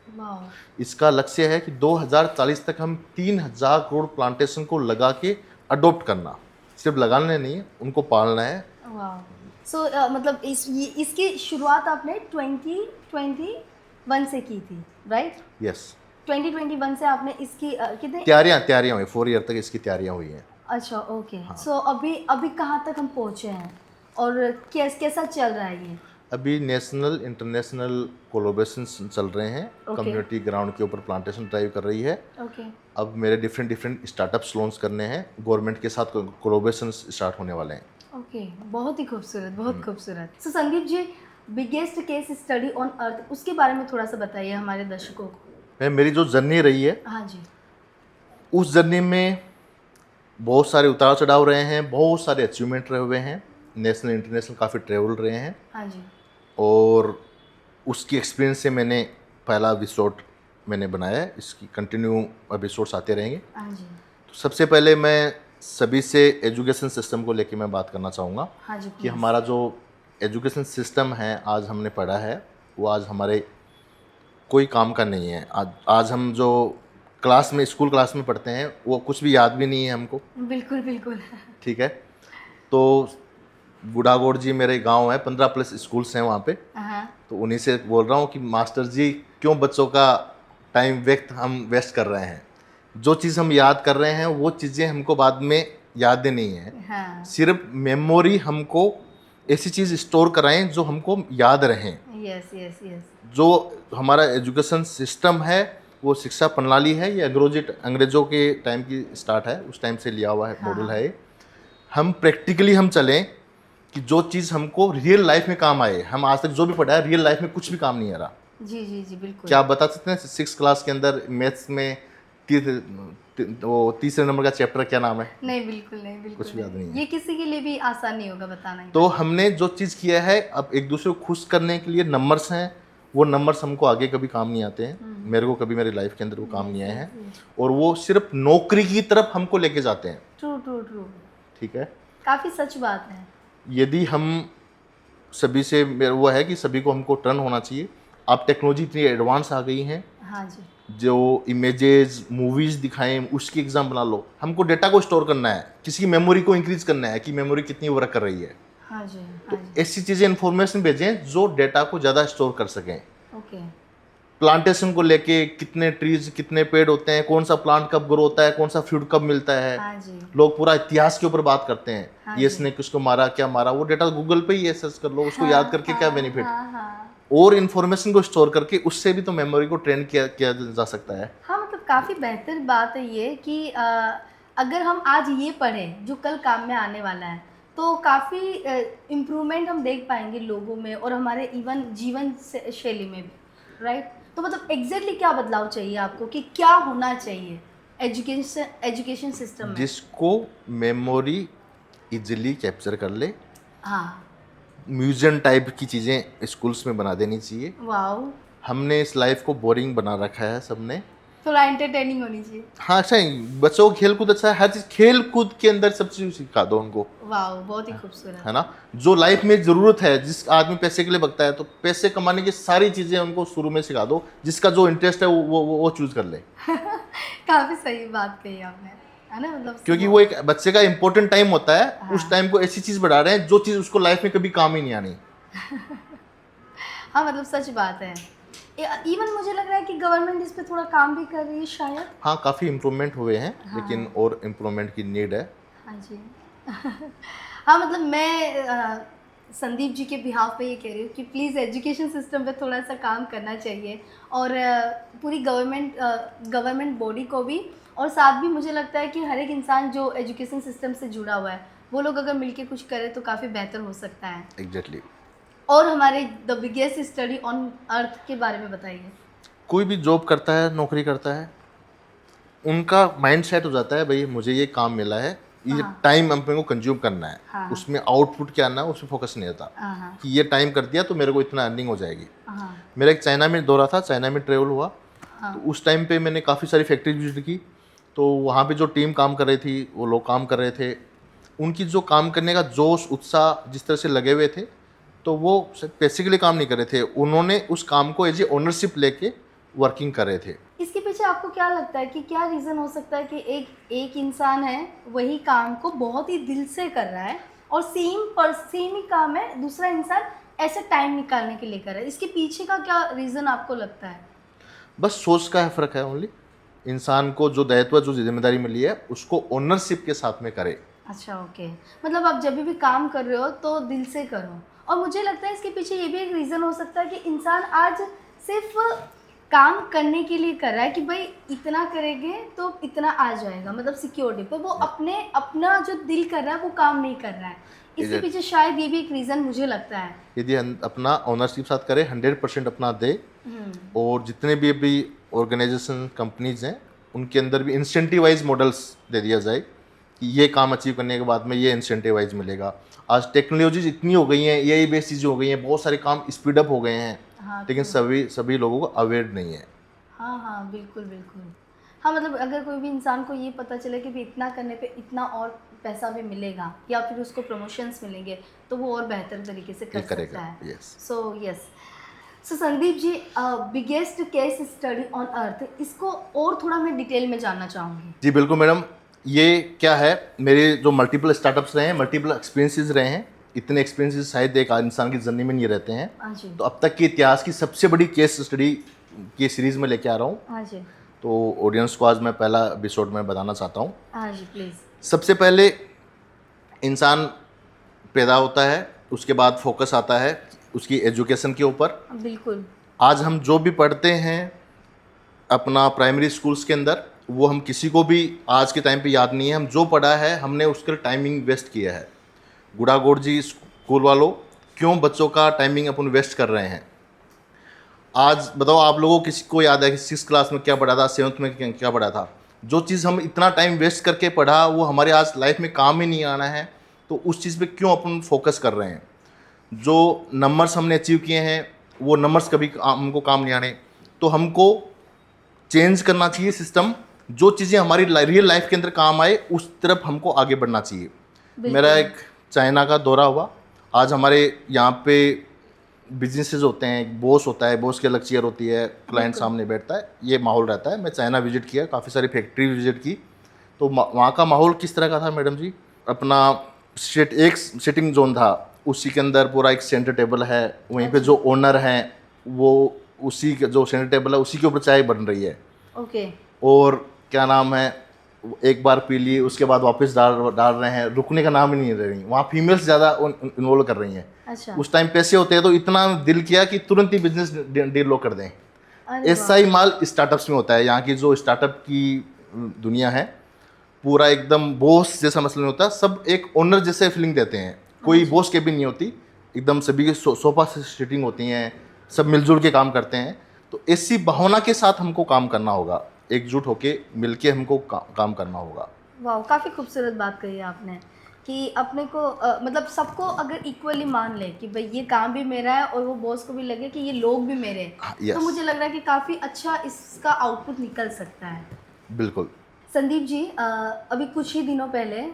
वाह। इसका लक्ष्य है कि 2040 तक हम 3000 करोड़ प्लांटेशन को लगा के अडोप्ट करना, सिर्फ लगाने नहीं है, उनको पालना है। वाह। सो मतलब इसकी शुरुआत आपने 2021 से की थी, राइट? यस, 2021 से आपने इसकी कितने? तैयारियां हुई, 4 ईयर तक इसकी तैयारियां हुई हैं। अच्छा, ओके। सो अभी अभी कहाँ तक हम पहुँचे हैं और कैसा चल रहा है ये? अभी नेशनल इंटरनेशनल कोलैबोरेशन चल रहे हैं। Okay. कम्युनिटी ग्राउंड के ऊपर प्लांटेशन ड्राइव कर रही है। ओके। अब मेरे डिफरेंट स्टार्टअप्स लॉन्च करने हैं, गवर्नमेंट के साथ कोलैबोरेशन स्टार्ट होने वाले हैं। ओके, बहुत ही खूबसूरत, बहुत खूबसूरत। So Sandeep ji, biggest case study on earth, उसके बारे में थोड़ा सा बताइए हमारे दर्शकों को। मेरी जो जर्नी रही है, हाँ जी। उस जर्नी में बहुत सारे उतार चढ़ाव रहे हैं, बहुत सारे अचीवमेंट रहे हुए हैं, नेशनल इंटरनेशनल काफ़ी ट्रेवल रहे हैं। हाँ जी। और उसकी एक्सपीरियंस से मैंने पहला एपिसोड मैंने बनाया है, इसकी कंटिन्यू एपिसोड्स आते रहेंगे। हाँ जी। तो सबसे पहले मैं सभी से एजुकेशन सिस्टम को लेके मैं बात करना चाहूँगा। हाँ जी, कि हमारा जो एजुकेशन सिस्टम है आज हमने पढ़ा है, वो आज हमारे कोई काम का नहीं है। आज हम जो क्लास में, स्कूल क्लास में पढ़ते हैं, वो कुछ भी याद भी नहीं है हमको। बिल्कुल, बिल्कुल। ठीक है, तो बुढ़ागोड़ जी मेरे गांव है, 15+ स्कूल्स हैं वहाँ पे। हाँ। तो उन्हीं से बोल रहा हूँ कि मास्टर जी क्यों बच्चों का टाइम हम वेस्ट कर रहे हैं। जो चीज़ हम याद कर रहे हैं वो चीज़ें हमको बाद में याद नहीं है। हाँ। सिर्फ मेमोरी हमको ऐसी चीज़ स्टोर कराएं जो हमको याद रहें। Yes, yes, yes. जो हमारा एजुकेशन सिस्टम है, वो शिक्षा प्रणाली है, ये अंग्रेजों के टाइम की स्टार्ट है, उस टाइम से लिया हुआ है मॉडल है ये। हम प्रैक्टिकली हम चलें कि जो चीज़ हमको रियल लाइफ में काम आए। हम आज तक जो भी पढ़ा है रियल लाइफ में कुछ भी काम नहीं आ रहा। जी, जी, जी, बिल्कुल। क्या आप बता सकते हैं 6th क्लास के अंदर मैथ्स में वो तीसरे नंबर का चैप्टर क्या नाम है? नहीं, बिल्कुल नहीं, बिल्कुल कुछ भी याद नहीं है। ये किसी के लिए भी आसान नहीं होगा बताना। तो हमने जो चीज़ किया है, अब एक दूसरे को खुश करने के लिए नंबर्स हैं, वो नंबर्स हमको आगे कभी काम नहीं आते हैं। मेरे को कभी मेरी लाइफ के अंदर वो काम नहीं आए हैं, और वो सिर्फ नौकरी की तरफ हमको लेके जाते हैं। True, true, true. ठीक है, काफ़ी सच बात है। यदि हम सभी से वो है कि सभी को हमको टर्न होना चाहिए। अब टेक्नोलॉजी इतनी एडवांस आ गई हैं, हाँ जी। जो इमेजेस मूवीज़ दिखाएं उसकी एग्जाम बना लो। हमको डेटा को स्टोर करना है, किसी की मेमोरी को इंक्रीज करना है कि मेमोरी कितनी वर्क कर रही है। हाँ जी। तो हाँ जी। ऐसी चीज़ें इन्फॉर्मेशन भेजें जो डेटा को ज़्यादा स्टोर कर सकें। ओके। प्लांटेशन को लेके कितने ट्रीज, कितने पेड़ होते हैं, कौन सा प्लांट कब ग्रो होता है, कौन सा फ्रूट कब मिलता है। हाँ जी। लोग पूरा इतिहास के ऊपर बात करते हैं। हाँ ये जी। स्नेक किसको मारा, क्या मारा, वो डेटा गूगल पे ही सर्च कर लो, उसको याद करके क्या बेनिफिट। हाँ, हाँ। और इन्फॉर्मेशन को स्टोर करके उससे भी तो मेमोरी को ट्रेन किया जा सकता है। हाँ, मतलब काफ़ी बेहतर बात है ये कि अगर हम आज ये पढ़ें जो कल काम में आने वाला है, तो काफ़ी इम्प्रूवमेंट हम देख पाएंगे लोगों में और हमारे इवन जीवन शैली में भी, राइट? तो मतलब एग्जैक्टली क्या बदलाव चाहिए आपको कि क्या होना चाहिए एजुकेशन सिस्टम में? जिसको मेमोरी इजीली कैप्चर कर ले। हाँ। म्यूजियम टाइप की चीज़ें स्कूल्स में बना देनी चाहिए। वाओ। हमने इस लाइफ को बोरिंग बना रखा है सबने। थोड़ा एंटरटेनिंग होनी चाहिए। हाँ, अच्छा है, बच्चों को खेल कूद अच्छा है, हर चीज़ खेल कूद के अंदर सब चीज़ सिखा दो उनको। वाओ, बहुत ही खूबसूरत। है ना, जो लाइफ में ज़रूरत है, जिस आदमी पैसे के लिए भगता है, तो पैसे कमाने की सारी चीज़ें उनको शुरू में सिखा दो। जिसका जो इंटरेस्ट है वो चूज़ कर ले। काफ़ी सही बात कही आपने, है ना? मतलब क्योंकि वो एक बच्चे का इंपॉर्टेंट टाइम होता है। उस टाइम को ऐसी चीज़ बढ़ा रहे हैं जो चीज़ उसको लाइफ में कभी काम ही नहीं आनी। हाँ मतलब सच बात है। इवन मुझे लग रहा है कि गवर्नमेंट इस पे थोड़ा काम भी कर रही है शायद। हाँ, काफ़ी इम्प्रूवमेंट हुए हैं, लेकिन हाँ और इम्प्रूवमेंट की नीड है। हाँ जी। हाँ मतलब मैं संदीप जी के बिहाफ पे ये कह रही हूँ कि प्लीज़ एजुकेशन सिस्टम पे थोड़ा सा काम करना चाहिए, और पूरी गवर्नमेंट बॉडी को भी, और साथ भी मुझे लगता है कि हर एक इंसान जो एजुकेशन सिस्टम से जुड़ा हुआ है वो लोग अगर मिलके कुछ करें तो काफ़ी बेहतर हो सकता है। एग्जैक्टली। और हमारे the biggest study on earth के बारे में बताइए। कोई भी जॉब करता है, नौकरी करता है, उनका माइंड सेट हो जाता है, भाई मुझे ये काम मिला है, ये हाँ टाइम अपने को कंज्यूम करना है, हाँ उसमें आउटपुट क्या आना है उसमें फोकस नहीं रहता हाँ हाँ कि ये टाइम कर दिया तो मेरे को इतना अर्निंग हो जाएगी। हाँ मेरा एक चाइना में दौरा था, चाइना में ट्रेवल हुआ, हाँ तो उस टाइम पे मैंने काफ़ी सारी फैक्ट्री विजिट की। तो वहाँ पे जो टीम काम कर रही थी, वो लोग काम कर रहे थे, उनकी जो काम करने का जोश उत्साह जिस तरह से लगे हुए थे, तो वो पैसे के लिए काम नहीं कर रहे थे, उन्होंने उस काम को एज ए ओनरशिप लेके वर्किंग कर रहे थे। इसके पीछे आपको क्या लगता है कि क्या रीज़न हो सकता है कि एक इंसान है वही काम को बहुत ही दिल से कर रहा है, और सेम ही काम है दूसरा इंसान ऐसे टाइम निकालने के लिए कर रहा है, इसके पीछे का क्या रीज़न आपको लगता है? बस सोच का फ़र्क है ओनली। इंसान को जो दायित्व, जो जिम्मेदारी मिली है, उसको ओनरशिप के साथ में करे। अच्छा ओके, मतलब आप जब भी काम कर रहे हो तो दिल से करो। और मुझे लगता है इसके पीछे ये भी एक रीज़न हो सकता है कि इंसान आज सिर्फ काम करने के लिए कर रहा है कि भाई इतना करेंगे तो इतना आ जाएगा, मतलब सिक्योरिटी पर, वो अपना जो दिल कर रहा है वो काम नहीं कर रहा है। इसके Exactly. पीछे शायद ये भी एक रीज़न मुझे लगता है। यदि अपना ओनरशिप साथ करे, 100% अपना दे, और जितने भी अभी ऑर्गेनाइजेशन कंपनीज हैं उनके अंदर भी इंसेंटिवाइज मॉडल्स दे दिया जाए कि ये काम अचीव करने के बाद में ये इंसेंटिवाइज मिलेगा। आज टेक्नोलॉजीज इतनी हो गई हैं, एआई बेस्ड चीज़ें हो गई हैं, बहुत सारे काम स्पीड अप हो गए हैं, हाँ लेकिन सभी लोगों को अवेयर नहीं है। हाँ हाँ बिल्कुल बिल्कुल। हाँ मतलब अगर कोई भी इंसान को ये पता चले कि भी इतना करने पे इतना और पैसा भी मिलेगा या फिर उसको प्रमोशंस मिलेंगे तो वो और बेहतर तरीके से कर ये करेगा। सकता है। Yes. So Sandeep ji, biggest case study on earth, इसको और थोड़ा मैं डिटेल में जानना चाहूँगी। जी बिल्कुल मैडम, ये क्या है, मेरे जो मल्टीपल स्टार्टअप्स रहे हैं, मल्टीपल एक्सपीरियंसेस रहे हैं, इतने एक्सपीरियंसेस शायद एक इंसान की जर्नी में नहीं रहते हैं। हाँ जी तो अब तक के इतिहास की सबसे बड़ी केस स्टडी की सीरीज़ में लेके आ रहा हूँ। हाँ जी तो ऑडियंस को आज मैं पहला एपिसोड में बताना चाहता हूँ। हाँ जी प्लीज़। सबसे पहले इंसान पैदा होता है, उसके बाद फोकस आता है उसकी एजुकेशन के ऊपर। बिल्कुल। आज हम जो भी पढ़ते हैं अपना प्राइमरी स्कूल्स के अंदर, वो हम किसी को भी आज के टाइम पे याद नहीं है। हम जो पढ़ा है हमने उसके टाइमिंग वेस्ट किया है। गुड़ागोड़ जी स्कूल वालों, क्यों बच्चों का टाइमिंग अपन वेस्ट कर रहे हैं? आज बताओ, आप लोगों को किसी को याद है कि 6th क्लास में क्या पढ़ा था, 7th में क्या पढ़ा था? जो चीज़ हम इतना टाइम वेस्ट करके पढ़ा वो हमारे आज लाइफ में काम ही नहीं आना है, तो उस चीज़ पे क्यों अपन फोकस कर रहे हैं? जो नंबर्स हमने अचीव किए हैं वो नंबर्स कभी हमको काम नहीं आने, तो हमको चेंज करना चाहिए सिस्टम। जो चीज़ें हमारी रियल लाइफ के अंदर काम आए उस तरफ हमको आगे बढ़ना चाहिए। मेरा एक चाइना का दौरा हुआ। आज हमारे यहाँ पे बिजनेसेस होते हैं, बॉस होता है, बॉस की अलग चेयर होती है, क्लाइंट सामने बैठता है, ये माहौल रहता है। मैं चाइना विजिट किया, काफ़ी सारी फैक्ट्री विजिट की, तो वहाँ का माहौल किस तरह का था मैडम जी? अपना एक सिटिंग जोन था, उसी के अंदर पूरा एक सेंटर टेबल है, वहीं पे जो ओनर हैं वो उसी का जो सेंटर टेबल है उसी के ऊपर चाय बन रही है। ओके। और क्या नाम है, एक बार पी लिए उसके बाद वापस डाल रहे हैं, रुकने का नाम ही नहीं ले रही। वहाँ फीमेल्स ज़्यादा इन्वॉल्व कर रही हैं। अच्छा। उस टाइम पैसे होते हैं तो इतना दिल किया कि तुरंत ही बिजनेस डील लोग कर दें। ऐसा ही माल स्टार्टअप्स में होता है। यहाँ की जो स्टार्टअप की दुनिया है, पूरा एकदम बॉस जैसा मसला नहीं होता, सब एक ओनर जैसे फीलिंग देते हैं। कोई बॉस के भी नहीं होती, एकदम सभी की सोफा से सीटिंग होती हैं, सब मिलजुल के काम करते हैं। तो ऐसी भावना के साथ हमको काम करना होगा, एकजुट होके मिलके हमको काम करना होगा। वाह, काफ़ी खूबसूरत बात कही आपने कि अपने को मतलब सबको अगर इक्वली मान ले कि भाई ये काम भी मेरा है और वो बॉस को भी लगे कि ये लोग भी मेरे हैं, yes. तो मुझे लग रहा है कि काफ़ी अच्छा इसका आउटपुट निकल सकता है। बिल्कुल। संदीप जी, अभी कुछ ही दिनों पहले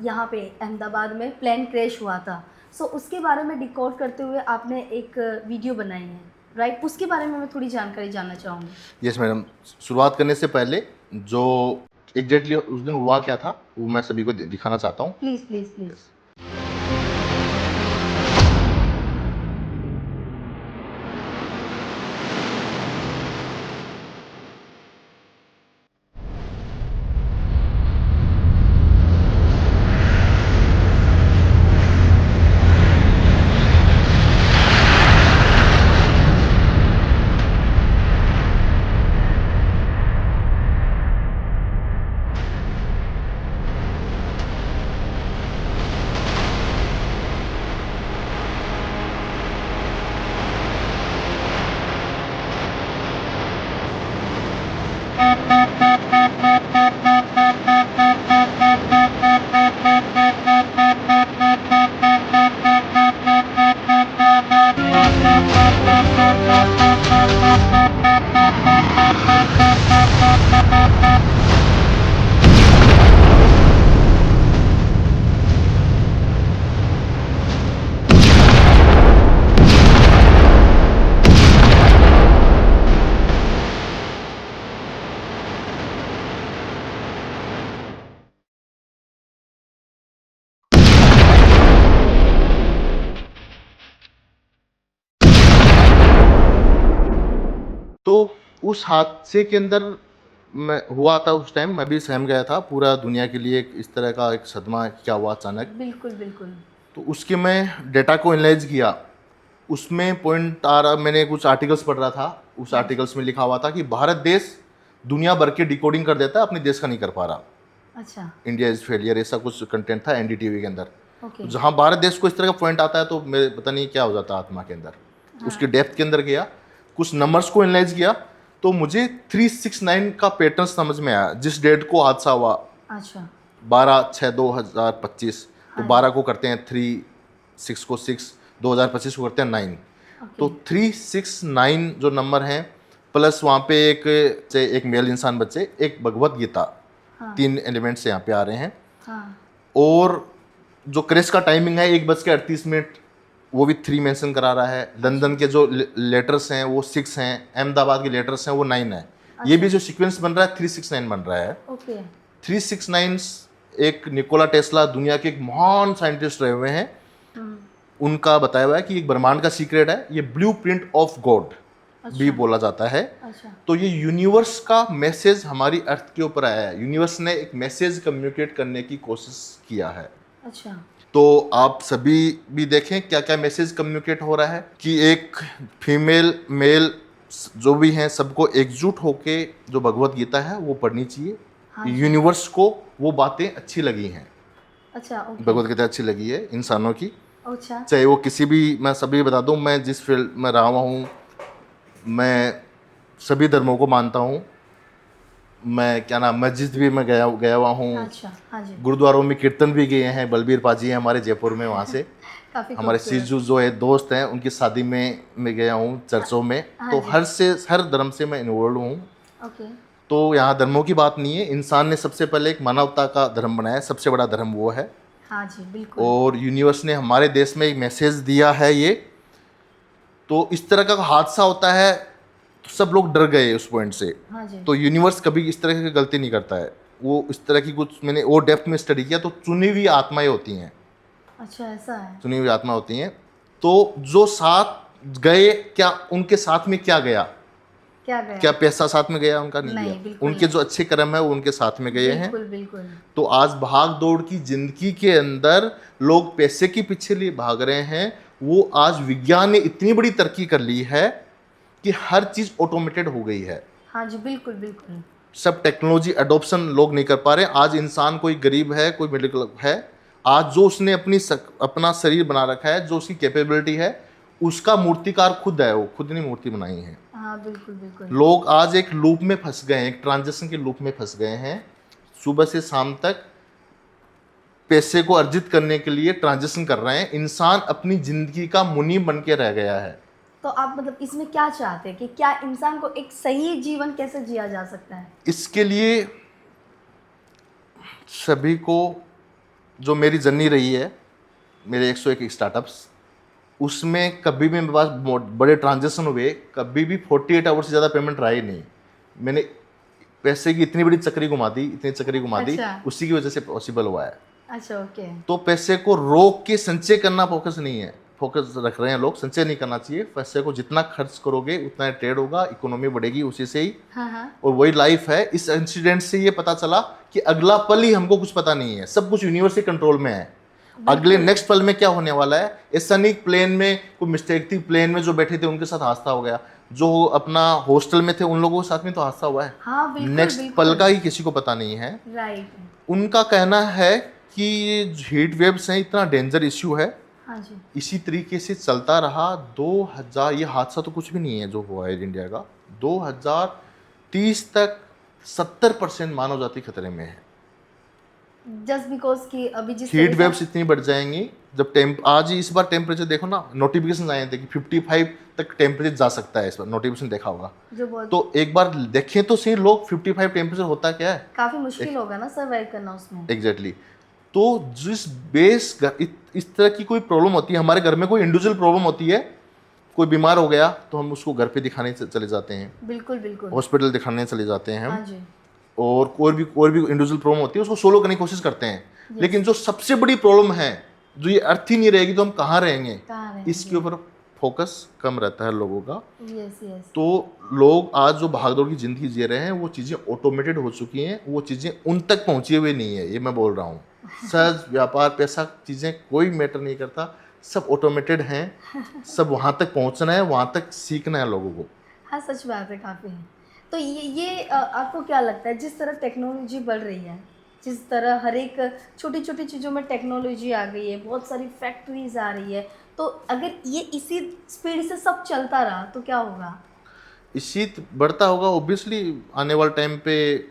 यहाँ पे अहमदाबाद में प्लेन क्रैश हुआ था, सो उसके बारे में डिकोड करते हुए आपने एक वीडियो बनाई है, राइट? उसके बारे में मैं थोड़ी जानकारी जानना चाहूँगी। यस मैडम, शुरुआत करने से पहले जो एग्जैक्टली उस दिन हुआ क्या था वो मैं सभी को दिखाना चाहता हूँ। Please please please. तो उस हादसे के अंदर मैं हुआ था, उस टाइम मैं भी सहम गया था। पूरा दुनिया के लिए इस तरह का एक सदमा क्या हुआ अचानक। बिल्कुल बिल्कुल। तो उसके मैं डेटा को एनालाइज किया, उसमें पॉइंट आ रहा, मैंने कुछ आर्टिकल्स पढ़ रहा था, उस आर्टिकल्स में लिखा हुआ था कि भारत देश दुनिया भर के डिकोडिंग कर देता है, अपने देश का नहीं कर पा रहा। अच्छा। इंडिया इज फेलियर, ऐसा कुछ कंटेंट था एनडीटीवी के अंदर। ओके। तो जहाँ भारत देश को इस तरह का पॉइंट आता है तो मेरे पता नहीं क्या हो जाता है आत्मा के अंदर। उसके डेप्थ के अंदर गया, कुछ नंबर्स को एनालाइज किया, तो मुझे 369 का पैटर्न समझ में आया। जिस डेट को हादसा हुआ, अच्छा। 12/6/2025, तो 12 को करते हैं 3, 6 को 6, 2025 को करते हैं 9। तो 369 जो नंबर हैं, प्लस वहाँ पे एक मेल इंसान बच्चे, एक भगवत गीता, 3 एलिमेंट्स यहाँ पे आ रहे हैं। हाँ। और जो क्रेश का टाइमिंग है 1:38, वो भी 3 मेंशन करा रहा है। लंदन के जो लेटर्स हैं वो 6 हैं, अहमदाबाद के लेटर्स हैं वो 9 है। ये भी जो सीक्वेंस बन रहा है 369 बन रहा है। ओके। 369 एक निकोला टेस्ला, दुनिया के एक महान साइंटिस्ट रहे हुए हैं, उनका बताया हुआ है कि एक ब्रह्मांड का सीक्रेट है, ये ब्लूप्रिंट ऑफ गॉड भी बोला जाता है। अच्छा। तो ये यूनिवर्स का मैसेज हमारी अर्थ के ऊपर आया है। यूनिवर्स ने एक मैसेज कम्युनिकेट करने की कोशिश किया है। अच्छा। तो आप सभी भी देखें क्या क्या मैसेज कम्युनिकेट हो रहा है कि एक फीमेल मेल जो भी हैं सबको एकजुट होके जो भगवत गीता है वो पढ़नी चाहिए। यूनिवर्स को वो बातें अच्छी लगी हैं। अच्छा। ओके। भगवत गीता अच्छी लगी है इंसानों की, अच्छा। चाहे वो किसी भी, मैं सभी बता दूं, मैं जिस फील्ड में रहा हुआ हूँ, मैं सभी धर्मों को मानता हूँ। मैं क्या नाम, मस्जिद भी मैं गया हुआ हूँ। अच्छा। हाँ जी। गुरुद्वारों में कीर्तन भी गए हैं। बलबीर पाजी हैं हमारे जयपुर में, वहाँ से काफी हमारे खूबसूरत। सीजू जो है दोस्त हैं, उनकी शादी में मैं गया हूँ, चर्चों में। तो हर धर्म से मैं इन्वॉल्व हूँ। ओके। तो यहाँ धर्मों की बात नहीं है, इंसान ने सबसे पहले एक मानवता का धर्म बनाया, सबसे बड़ा धर्म वो है। हाँ जी बिल्कुल। और यूनिवर्स ने हमारे देश में एक मैसेज दिया है ये। तो इस तरह का हादसा होता है तो सब लोग डर गए उस पॉइंट से। हाँ जी। तो यूनिवर्स कभी इस तरह की गलती नहीं करता है। वो इस तरह की कुछ मैंने वो डेप्थ में स्टडी किया, तो चुनी हुई आत्माएं होती हैं। अच्छा, ऐसा है। चुनी हुई आत्मा होती हैं। तो जो साथ गए, क्या उनके साथ में क्या गया? क्या गया? क्या पैसा साथ में गया? उनका नहीं गया। बिल्कुल उनके जो अच्छे कर्म है वो उनके साथ में गए हैं। बिल्कुल बिल्कुल। तो आज भाग दौड़ की जिंदगी के अंदर लोग पैसे के पीछे लिए भाग रहे हैं। वो आज विज्ञान ने इतनी बड़ी तरक्की कर ली है कि हर चीज ऑटोमेटेड हो गई है। हाँ जी बिल्कुल बिल्कुल। सब टेक्नोलॉजी अडॉप्शन लोग नहीं कर पा रहे। आज इंसान कोई गरीब है, कोई मिडिल क्लास है, आज जो उसने अपना शरीर बना रखा है, जो उसकी कैपेबिलिटी है, उसका मूर्तिकार खुद है। वो खुद ने मूर्ति बनाई है। हाँ बिल्कुल बिल्कुल। लोग आज एक लूप में फंस गए हैं, एक ट्रांजेक्शन के लूप में फंस गए हैं। सुबह से शाम तक पैसे को अर्जित करने के लिए ट्रांजेक्शन कर रहे हैं। इंसान अपनी जिंदगी का मुनीम बन के रह गया है। तो आप मतलब इसमें क्या चाहते हैं कि क्या इंसान को एक सही जीवन कैसे जिया जा सकता है? इसके लिए सभी को, जो मेरी जर्नी रही है, मेरे 101 स्टार्टअप्स, उसमें कभी भी मेरे पास बड़े ट्रांजेक्शन हुए, कभी भी 48 आवर्स से ज़्यादा पेमेंट रहा ही नहीं। मैंने पैसे की इतनी बड़ी चक्री घुमा दी, इतनी चक्री घुमा दी, उसी की वजह से पॉसिबल हुआ है। अच्छा, ओके। तो पैसे को रोक के संचय करना फोकस नहीं है, फोकस रख रहे हैं लोग, संचय नहीं करना चाहिए। पैसे को जितना खर्च करोगे उतना ट्रेड होगा, इकोनॉमी बढ़ेगी उसी से ही। हाँ। और वही लाइफ है। इस इंसिडेंट से ये पता चला कि अगला पल ही हमको कुछ पता नहीं है, सब कुछ यूनिवर्स के कंट्रोल में है। अगले नेक्स्ट पल में क्या होने वाला है, ऐसा नहीं प्लेन में कोई मिस्टेक थी, प्लेन में जो बैठे थे उनके साथ हादसा हो गया, जो अपना हॉस्टल में थे उन लोगों के साथ में तो हादसा हुआ है। हाँ, बिल्कुल, नेक्स्ट पल का ही किसी को पता नहीं है। राइट। उनका कहना है कि हीट वेव्स हैं, इतना डेंजर इश्यू है। हाँ जी। इसी तरीके से चलता रहा 2000, ये हादसा तो कुछ भी नहीं है जो हुआ है इंडिया का, 2030 तक 70% मानव जाति खतरे में है। जस्ट बिकॉज कि अभी जिस हीट तरह से वेव्स इतनी बढ़ जाएंगी, जब आज ही इस बार टेम्परेचर देखो ना, नोटिफिकेशन आए थे कि 55 तक टेम्परेचर जा सकता है, इस बार नोटिफिकेशन देखा होगा। जो बहुत तो एक बार देखें तो सही, लोग 55 टेम्परेचर होता क्या है। काफी मुश्किल होगा ना सर्वाइव करना उसमें। एग्जैक्टली तो जिस बेस इस तरह की कोई प्रॉब्लम होती है, हमारे घर में कोई इंडिविजुअल प्रॉब्लम होती है, कोई बीमार हो गया तो हम उसको घर पे दिखाने चले जाते हैं, बिल्कुल बिल्कुल। हॉस्पिटल दिखाने चले जाते हैं हाँ हम, जी। और कोई भी इंडिविजुअल प्रॉब्लम होती है उसको सोलो करने की कोशिश करते हैं। लेकिन जो सबसे बड़ी प्रॉब्लम है, जो ये अर्थ ही नहीं रहेगी तो हम कहाँ रहेंगे, कहाँ रहेंगे? इसके ऊपर फोकस कम रहता है लोगों का। Yes yes. तो लोग आज जो भागदौड़ की जिंदगी जी रहे हैं, वो चीज़ें ऑटोमेटेड हो चुकी हैं, वो चीज़ें उन तक पहुंची हुई नहीं है, ये मैं बोल रहा हूँ। सहज व्यापार पैसा चीज़ें कोई मैटर नहीं करता, सब ऑटोमेटेड हैं, सब वहाँ तक पहुँचना है, वहाँ तक सीखना है लोगों को। हाँ सच बात है काफ़ी। तो ये आपको क्या लगता है, जिस तरह टेक्नोलॉजी बढ़ रही है, जिस तरह हर एक छोटी छोटी चीज़ों में टेक्नोलॉजी आ गई है, बहुत सारी फैक्ट्रीज आ रही है, तो अगर ये इसी स्पीड से सब चलता रहा तो क्या होगा? इसी बढ़ता होगा ऑब्वियसली। आने वाले टाइम पे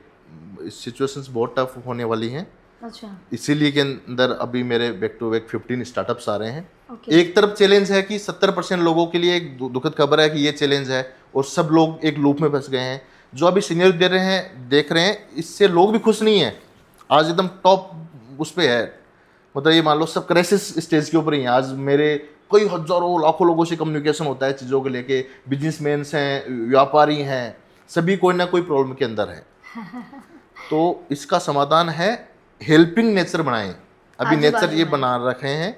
सिचुएशंस बहुत टफ होने वाली हैं। अच्छा। इसीलिए के अंदर अभी मेरे बैक टू बैक 15 स्टार्टअप्स आ रहे हैं। ओके। एक तरफ चैलेंज है कि 70% लोगों के लिए एक दुखद खबर है कि ये चैलेंज है और सब लोग एक लूप में फंस गए हैं। जो अभी सीनियर दे रहे हैं, देख रहे हैं, इससे लोग भी खुश नहीं हैं। आज एकदम टॉप उस पर है, मतलब ये मान लो सब क्राइसिस स्टेज के ऊपर ही हैं। आज मेरे कई हजारों लाखों लोगों से कम्युनिकेशन होता है चीज़ों को लेके, बिजनेसमैन्स हैं, व्यापारी हैं, सभी कोई ना कोई प्रॉब्लम के अंदर है। तो इसका समाधान है हेल्पिंग नेचर बनाएं। अभी नेचर ये बना रखे हैं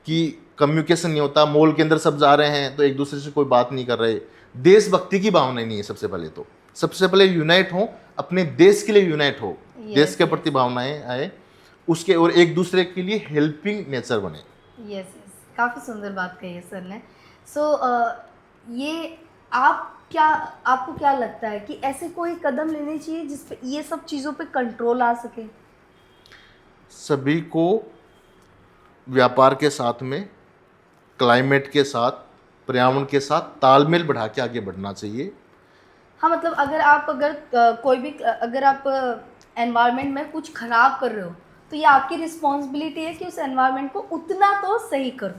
कि कम्युनिकेशन नहीं होता, मॉल के अंदर सब जा रहे हैं तो एक दूसरे से कोई बात नहीं कर रहे। देशभक्ति की भावना नहीं है। सबसे पहले यूनाइट हो, अपने देश के लिए यूनाइट हो, देश के प्रति भावनाएं आए उसके, और एक दूसरे के लिए हेल्पिंग नेचर बने। यस यस, काफ़ी सुंदर बात कही है सर ने। सो ये आपको क्या लगता है कि ऐसे कोई कदम लेने चाहिए जिस पे ये सब चीज़ों पे कंट्रोल आ सके? सभी को व्यापार के साथ में, क्लाइमेट के साथ, पर्यावरण के साथ तालमेल बढ़ा के आगे बढ़ना चाहिए। हाँ मतलब अगर आप एनवायरनमेंट में कुछ खराब कर रहे हो तो ये आपकी रिस्पॉन्सिबिलिटी है कि उस एनवायरनमेंट को उतना तो सही करो,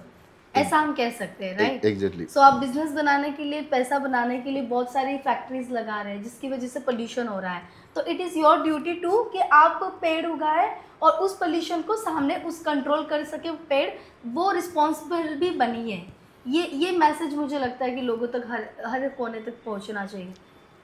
ऐसा हम कह सकते हैं, राइट? एग्जैक्टली। सो आप बिजनेस बनाने के लिए, पैसा बनाने के लिए बहुत सारी फैक्ट्रीज लगा रहे हैं जिसकी वजह से पोल्यूशन हो रहा है। तो it is your duty to कि आप पेड़ उगाए और उस पोल्यूशन को सामने उस कंट्रोल कर सके पेड़, वो रिस्पॉन्सिबल भी बनी है। ये मैसेज मुझे लगता है कि लोगों तक हर कोने तक पहुंचना चाहिए।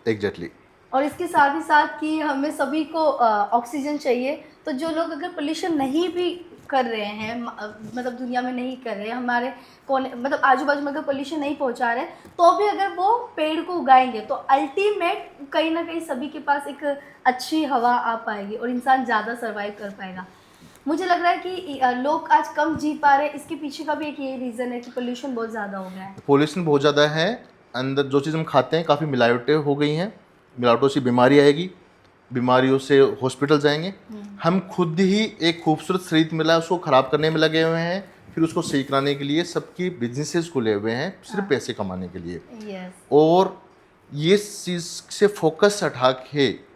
एग्जैक्टली। और इसके साथ ही साथ कि हमें सभी को ऑक्सीजन चाहिए, तो जो लोग अगर पोल्यूशन नहीं भी कर रहे हैं, मतलब दुनिया में नहीं कर रहे हैं, हमारे कोने मतलब आजू बाजू में अगर पोल्यूशन नहीं पहुंचा रहे, तो भी अगर वो पेड़ को उगाएंगे तो अल्टीमेट कहीं ना कहीं सभी के पास एक अच्छी हवा आ पाएगी और इंसान ज़्यादा सर्वाइव कर पाएगा। मुझे लग रहा है कि लोग आज कम जी पा रहे हैं, इसके पीछे का भी एक ये रीज़न है कि पोल्यूशन बहुत ज़्यादा हो गया है। पोल्यूशन बहुत ज़्यादा है, अंदर जो चीज़ हम खाते हैं काफ़ी मिलावटें हो गई हैं, मिलावटों से बीमारी आएगी, बीमारियों से हॉस्पिटल जाएंगे। हम खुद ही एक खूबसूरत शरीर मिला है उसको ख़राब करने में लगे हुए हैं, फिर उसको सही कराने के लिए सबकी बिजनेसेस खुले हुए हैं सिर्फ पैसे कमाने के लिए। यस। और ये चीज़ से फोकस हटा के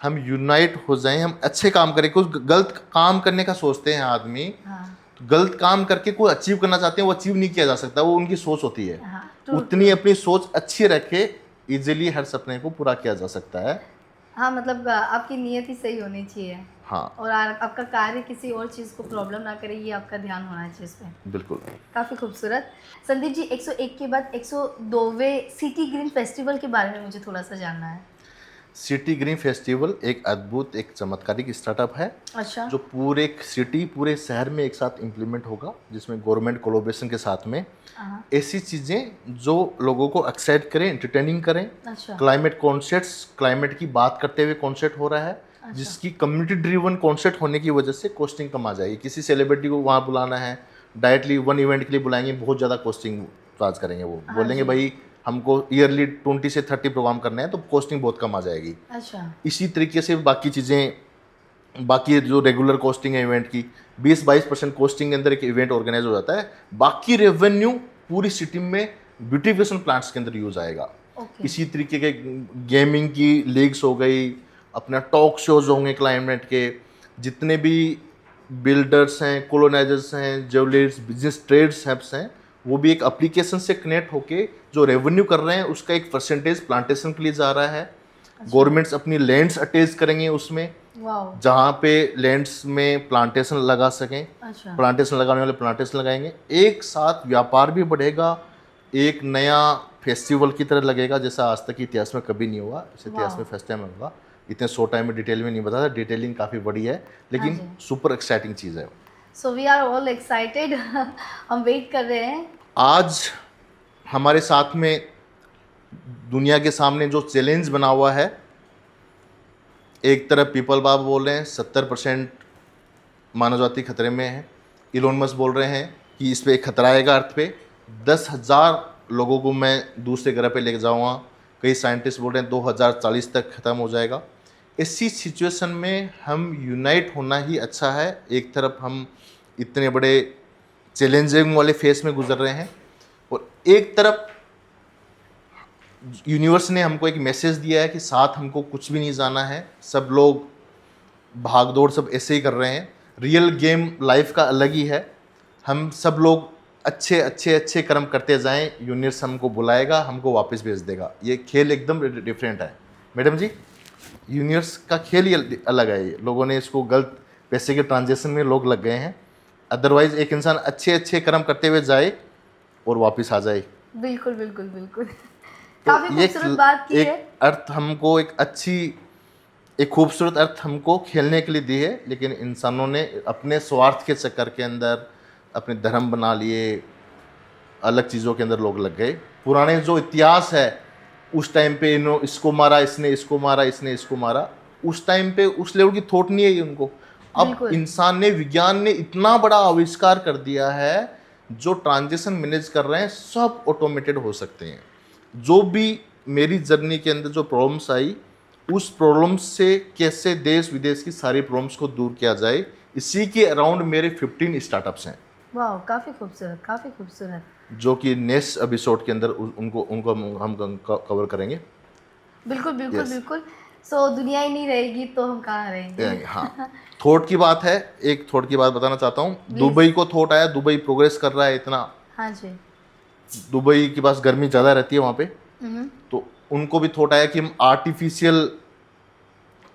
हम यूनाइट हो जाएं, हम अच्छे काम करें। कुछ गलत काम करने का सोचते हैं आदमी, हाँ तो गलत काम करके कोई अचीव करना चाहते हैं, वो अचीव नहीं किया जा सकता, वो उनकी सोच होती है। हाँ, उतनी अपनी सोच अच्छी रखे, इजीली हर सपने को पूरा किया जा सकता है। हाँ मतलब आपकी नीयत ही सही होनी चाहिए। हाँ और आपका कार्य किसी और चीज़ को प्रॉब्लम ना करे, ये आपका ध्यान होना चाहिए इस पर। बिल्कुल। काफ़ी खूबसूरत। संदीप जी, 101 के बाद 102वें सिटी ग्रीन फेस्टिवल के बारे में मुझे थोड़ा सा जानना है। सिटी ग्रीन फेस्टिवल एक अद्भुत, एक चमत्कारिक स्टार्टअप है। अच्छा। जो पूरे सिटी, पूरे शहर में एक साथ इम्प्लीमेंट होगा, जिसमें गवर्नमेंट कोलैबोरेशन के साथ में हाँ। ऐसी चीज़ें जो लोगों को एक्साइट करें, एंटरटेनिंग करें। अच्छा। क्लाइमेट कॉन्सर्ट्स, क्लाइमेट की बात करते हुए कॉन्सर्ट हो रहा है। अच्छा। जिसकी कम्युनिटी ड्रिवन कॉन्सर्ट होने की वजह से कॉस्टिंग कम आ जाएगी। किसी सेलिब्रिटी को वहाँ बुलाना है, डायरेक्टली वन इवेंट के लिए बुलाएंगे, बहुत ज़्यादा कॉस्टिंग चार्ज करेंगे। वो बोलेंगे भाई हमको ईयरली 20 से 30 प्रोग्राम करने हैं, तो कॉस्टिंग बहुत कम आ जाएगी। अच्छा। इसी तरीके से बाकी चीज़ें, बाकी जो रेगुलर कॉस्टिंग है इवेंट की, 20-22% कॉस्टिंग के अंदर एक इवेंट ऑर्गेनाइज हो जाता है। बाकी रेवेन्यू पूरी सिटी में ब्यूटिफिकेशन प्लांट्स के अंदर यूज आएगा। ओके। इसी तरीके के गेमिंग की लीग्स हो गई, अपना टॉक शोज होंगे क्लाइमेट के, जितने भी बिल्डर्स हैं, कोलोनाइजर्स हैं, ज्वेलर्स, बिजनेस ट्रेड्स हब्स हैं, वो भी एक एप्लीकेशन से कनेक्ट होके जो रेवेन्यू कर रहे हैं उसका एक परसेंटेज प्लांटेशन के लिए जा रहा है। गवर्नमेंट्स अपनी लैंड्स अटैच करेंगे उसमें, वाओ। जहाँ पे लैंड्स में प्लांटेशन लगा सकें, अच्छा। प्लांटेशन लगाने वाले प्लांटेशन लगाएंगे। एक साथ व्यापार भी बढ़ेगा, एक नया फेस्टिवल की तरह लगेगा जैसा आज तक के इतिहास में कभी नहीं हुआ। इस इतिहास में फर्स्ट टाइम होगा। इतने शॉर्ट टाइम में डिटेल में नहीं बता, डिटेलिंग काफ़ी बड़ी है, लेकिन हाँ सुपर एक्साइटिंग चीज़ है। So we are all excited. हम वेट कर रहे हैं। आज हमारे साथ में दुनिया के सामने जो चैलेंज बना हुआ है, एक तरफ पीपल बाबा बोल रहे हैं 70% मानव जाति खतरे में है। इलोन मस्क बोल रहे हैं कि इस पे एक खतरा आएगा अर्थ पे, 10,000 लोगों को मैं दूसरे ग्रह पे लेके जाऊंगा। कई साइंटिस्ट बोल रहे हैं 2040 तक ख़त्म हो जाएगा। इसी सिचुएशन में हम यूनाइट होना ही अच्छा है। एक तरफ हम इतने बड़े चैलेंजिंग वाले फेस में गुजर रहे हैं, और एक तरफ यूनिवर्स ने हमको एक मैसेज दिया है कि साथ हमको कुछ भी नहीं जाना है। सब लोग भाग दौड़ सब ऐसे ही कर रहे हैं। रियल गेम लाइफ का अलग ही है। हम सब लोग अच्छे अच्छे अच्छे कर्म करते जाएं, यूनिवर्स हमको बुलाएगा, हमको वापस भेज देगा। ये खेल एकदम डिफरेंट है मैडम जी। यूनिवर्स का खेल ही अलग है। ये लोगों ने इसको गलत पैसे के ट्रांजेक्शन में लोग लग गए हैं। अदरवाइज एक इंसान अच्छे अच्छे कर्म करते हुए जाए और वापस आ जाए। बिल्कुल बिल्कुल बिल्कुल। तो काफी खूबसूरत बात की है। अर्थ हमको एक खूबसूरत अर्थ हमको खेलने के लिए दी है, लेकिन इंसानों ने अपने स्वार्थ के चक्कर के अंदर अपने धर्म बना लिए, अलग चीज़ों के अंदर लोग लग गए। पुराने जो इतिहास है उस टाइम पे इसको मारा, इसने इसको मारा, इसने इसको मारा, उस टाइम पे उस लेवल की थॉट नहीं है उनको। अब बिल्कुल। इंसान ने, विज्ञान ने इतना बड़ा आविष्कार कर दिया है, जो ट्रांजेक्शन मैनेज कर रहे हैं सब ऑटोमेटेड हो सकते हैं। जो भी मेरी जर्नी के अंदर जो प्रॉब्लम्स आई, उस प्रॉब्लम्स से कैसे देश विदेश की सारी प्रॉब्लम्स को दूर किया जाए, इसी के अराउंड मेरे 15 स्टार्टअप्स हैं। वाह, काफी खूबसूरत, काफी खूबसूरत। जो कि नेक्स्ट एपिसोड के अंदर उनको हम कवर करेंगे। बिल्कुल बिल्कुल Yes. बिल्कुल। सो दुनिया ही नहीं रहेगी तो हम कहाँ रहेंगे। हाँ, थॉट की बात है। एक थॉट की बात बताना चाहता हूँ। दुबई को थॉट आया, दुबई प्रोग्रेस कर रहा है इतना। हाँ जी। दुबई के पास गर्मी ज़्यादा रहती है वहाँ पे, तो उनको भी थॉट आया कि हम आर्टिफिशियल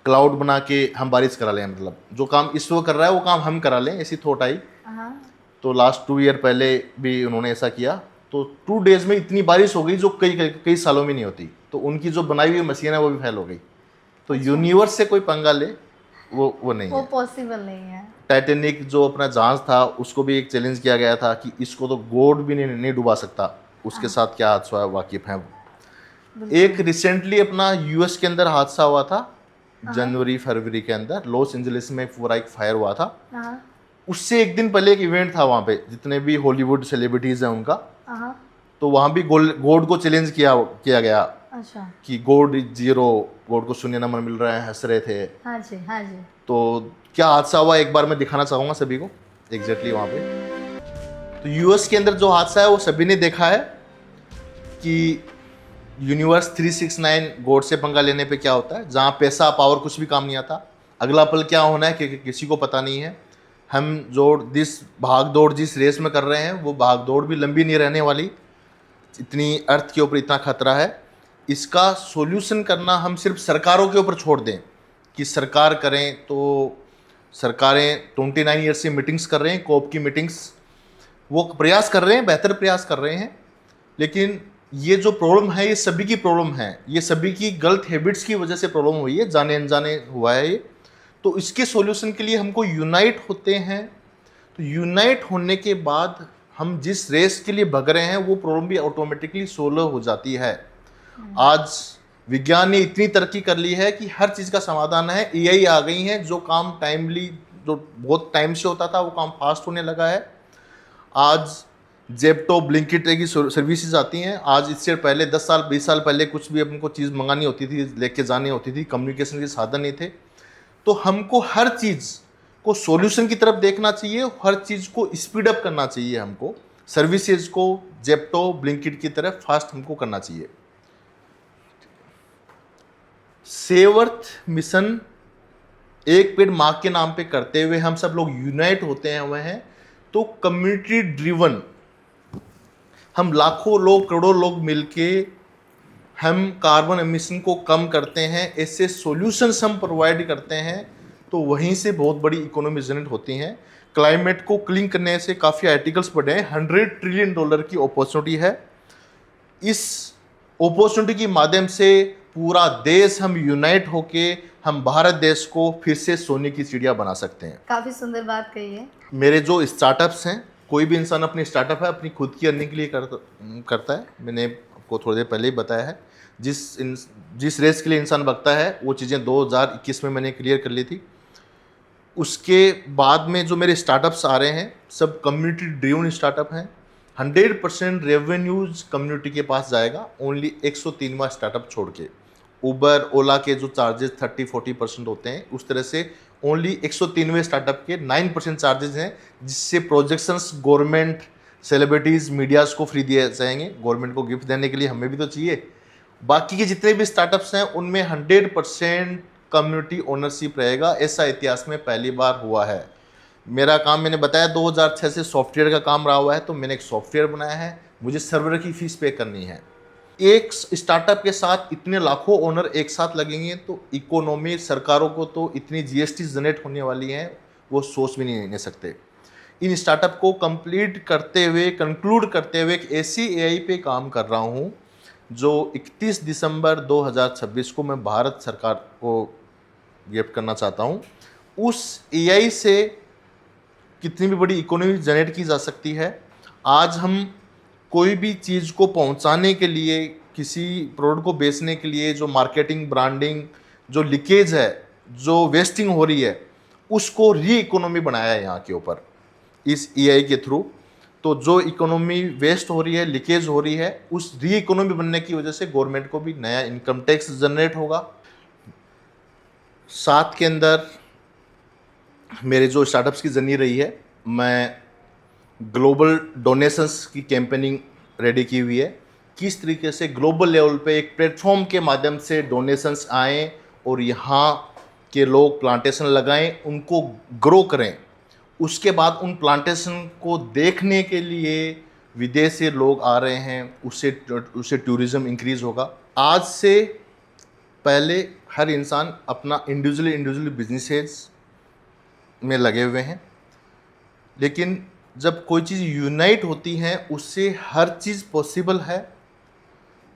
क्लाउड बना के हम बारिश करा लें। मतलब जो काम इसरो कर रहा है वो काम हम करा लें, ऐसी थॉट आई। हाँ। तो लास्ट 2 ईयर पहले भी उन्होंने ऐसा किया। तो 2 डेज में इतनी बारिश हो गई जो कई सालों में नहीं होती। तो उनकी जो बनाई हुई मशीन है वो भी फेल हो गई। तो यूनिवर्स से कोई पंगा ले वो नहीं वो है। पॉसिबल नहीं है। टाइटेनिक जो अपना जहाज था उसको भी एक चैलेंज किया गया था कि इसको तो गॉड भी नहीं डुबा सकता। उसके साथ क्या हादसा है वाकिफ हैं वो। एक रिसेंटली अपना यूएस के अंदर हादसा हुआ था, जनवरी फरवरी के अंदर लॉस एंजलिस में पूरा एक फायर हुआ था। हाँ। उससे एक दिन पहले एक इवेंट था वहाँ पे, जितने भी हॉलीवुड सेलिब्रिटीज हैं उनका। हाँ। तो वहाँ भी गॉड को चैलेंज किया गया अच्छा। कि गॉड इज जीरो, गॉड को शून्य नंबर मिल रहा है, हंस रहे थे। हाँ जी, हाँ जी। तो क्या हादसा हुआ एक बार मैं दिखाना चाहूँगा सभी को एग्जैक्टली वहाँ पे। तो यूएस के अंदर जो हादसा है वो सभी ने देखा है कि यूनिवर्स 369 गॉड से पंगा लेने पे क्या होता है। जहाँ पैसा पावर कुछ भी काम नहीं आता, अगला पल क्या होना है कि किसी को पता नहीं है। हम भाग दौड़ जिस रेस में कर रहे हैं वो भाग दौड़ भी लंबी नहीं रहने वाली। इतनी अर्थ के ऊपर इतना खतरा है, इसका सॉल्यूशन करना हम सिर्फ सरकारों के ऊपर छोड़ दें कि सरकार करें। तो सरकारें 29 ईयर से मीटिंग्स कर रहे हैं, कोप की मीटिंग्स, वो प्रयास कर रहे हैं, बेहतर प्रयास कर रहे हैं। लेकिन ये जो प्रॉब्लम है ये सभी की प्रॉब्लम है, ये सभी की गलत हैबिट्स की वजह से प्रॉब्लम हुई है, जाने अनजाने हुआ है ये। तो इसके सॉल्यूशन के लिए हमको यूनाइट होते हैं। तो यूनाइट होने के बाद हम जिस रेस के लिए भग रहे हैं वो प्रॉब्लम भी ऑटोमेटिकली सोल्व हो जाती है। आज विज्ञान ने इतनी तरक्की कर ली है कि हर चीज़ का समाधान है। एआई आ गई हैं, जो काम टाइमली, जो बहुत टाइम से होता था वो काम फास्ट होने लगा है। आज जेप्टो, ब्लिंकिट की सर्विसेज आती हैं। आज इससे पहले 10 साल 20 साल पहले कुछ भी अपने को चीज़ मंगानी होती थी, लेके जानी होती थी, कम्युनिकेशन के साधन नहीं थे। तो हमको हर चीज़ को सॉल्यूशन की तरफ देखना चाहिए, हर चीज़ को स्पीड अप करना चाहिए। हमको सर्विसेज को जेप्टो, ब्लिंकिट की तरफ फास्ट हमको करना चाहिए। सेव अर्थ मिशन एक पेड़ माँ के नाम पे करते हुए हम सब लोग यूनाइट होते हैं हुए हैं, तो कम्युनिटी ड्रिवन हम लाखों लोग करोड़ों लोग मिलके हम कार्बन एमिशन को कम करते हैं, ऐसे सॉल्यूशंस हम प्रोवाइड करते हैं, तो वहीं से बहुत बड़ी इकोनॉमी जनरेट होती हैं। क्लाइमेट को क्लीन करने से काफ़ी आर्टिकल्स पढ़े हैं, $100 ट्रिलियन की अपॉर्चुनिटी है। इस अपॉर्चुनिटी के माध्यम से पूरा देश हम यूनाइट होके हम भारत देश को फिर से सोने की चिड़िया बना सकते हैं। काफ़ी सुंदर बात कही है। मेरे जो स्टार्टअप्स हैं, कोई भी इंसान अपनी स्टार्टअप है अपनी खुद की अर्निंग के लिए करता है। मैंने आपको थोड़ी देर पहले ही बताया है, जिस रेस के लिए इंसान बकता है वो चीज़ें 2021 में मैंने क्लियर कर ली थी। उसके बाद में जो मेरे स्टार्टअप्स आ रहे हैं सब कम्युनिटी ड्रिवन स्टार्टअप हैं। 100% रेवेन्यूज कम्युनिटी के पास जाएगा, ओनली 103वां स्टार्टअप छोड़ के। उबर ओला के जो चार्जेस 30-40% होते हैं, उस तरह से ओनली 103वें स्टार्टअप के 9% चार्जेस हैं, जिससे प्रोजेक्शंस गवर्नमेंट, सेलिब्रिटीज़, मीडियाज़ को फ्री दिए जाएंगे। गवर्नमेंट को गिफ्ट देने के लिए हमें भी तो चाहिए। बाकी के जितने भी स्टार्टअप्स हैं उनमें 100% कम्युनिटी ओनरशिप रहेगा। ऐसा इतिहास में पहली बार हुआ है। मेरा काम, मैंने बताया 2006 से सॉफ्टवेयर का काम रहा हुआ है, तो मैंने एक सॉफ्टवेयर बनाया है, मुझे सर्वर की फीस पे करनी है। एक स्टार्टअप के साथ इतने लाखों ओनर एक साथ लगेंगे तो इकोनॉमी, सरकारों को तो इतनी जीएसटी जनरेट होने वाली है वो सोच भी नहीं सकते। इन स्टार्टअप को कंप्लीट करते हुए, कंक्लूड करते हुए एक ऐसी एआई पे काम कर रहा हूँ जो 31 दिसंबर 2026 को मैं भारत सरकार को गिफ्ट करना चाहता हूँ। उस एआई से कितनी भी बड़ी इकोनॉमी जनरेट की जा सकती है। आज हम कोई भी चीज़ को पहुंचाने के लिए, किसी प्रोडक्ट को बेचने के लिए जो मार्केटिंग, ब्रांडिंग, जो लीकेज है, जो वेस्टिंग हो रही है, उसको री इकोनॉमी बनाया है यहाँ के ऊपर इस एआई के थ्रू। तो जो इकोनॉमी वेस्ट हो रही है, लीकेज हो रही है, उस री इकोनॉमी बनने की वजह से गवर्नमेंट को भी नया इनकम टैक्स जनरेट होगा। साथ के अंदर मेरे जो स्टार्टअप्स की जर्नी रही है, मैं ग्लोबल डोनेशंस की कैंपेनिंग रेडी की हुई है। किस तरीके से ग्लोबल लेवल पे एक प्लेटफॉर्म के माध्यम से डोनेशंस आएँ और यहाँ के लोग प्लांटेशन लगाएं, उनको ग्रो करें। उसके बाद उन प्लांटेशन को देखने के लिए विदेश से लोग आ रहे हैं, उससे टूरिज़्म इंक्रीज़ होगा। आज से पहले हर इंसान अपना इंडिविजुअली बिजनेसेस में लगे हुए हैं, लेकिन जब कोई चीज़ यूनाइट होती है उससे हर चीज़ पॉसिबल है।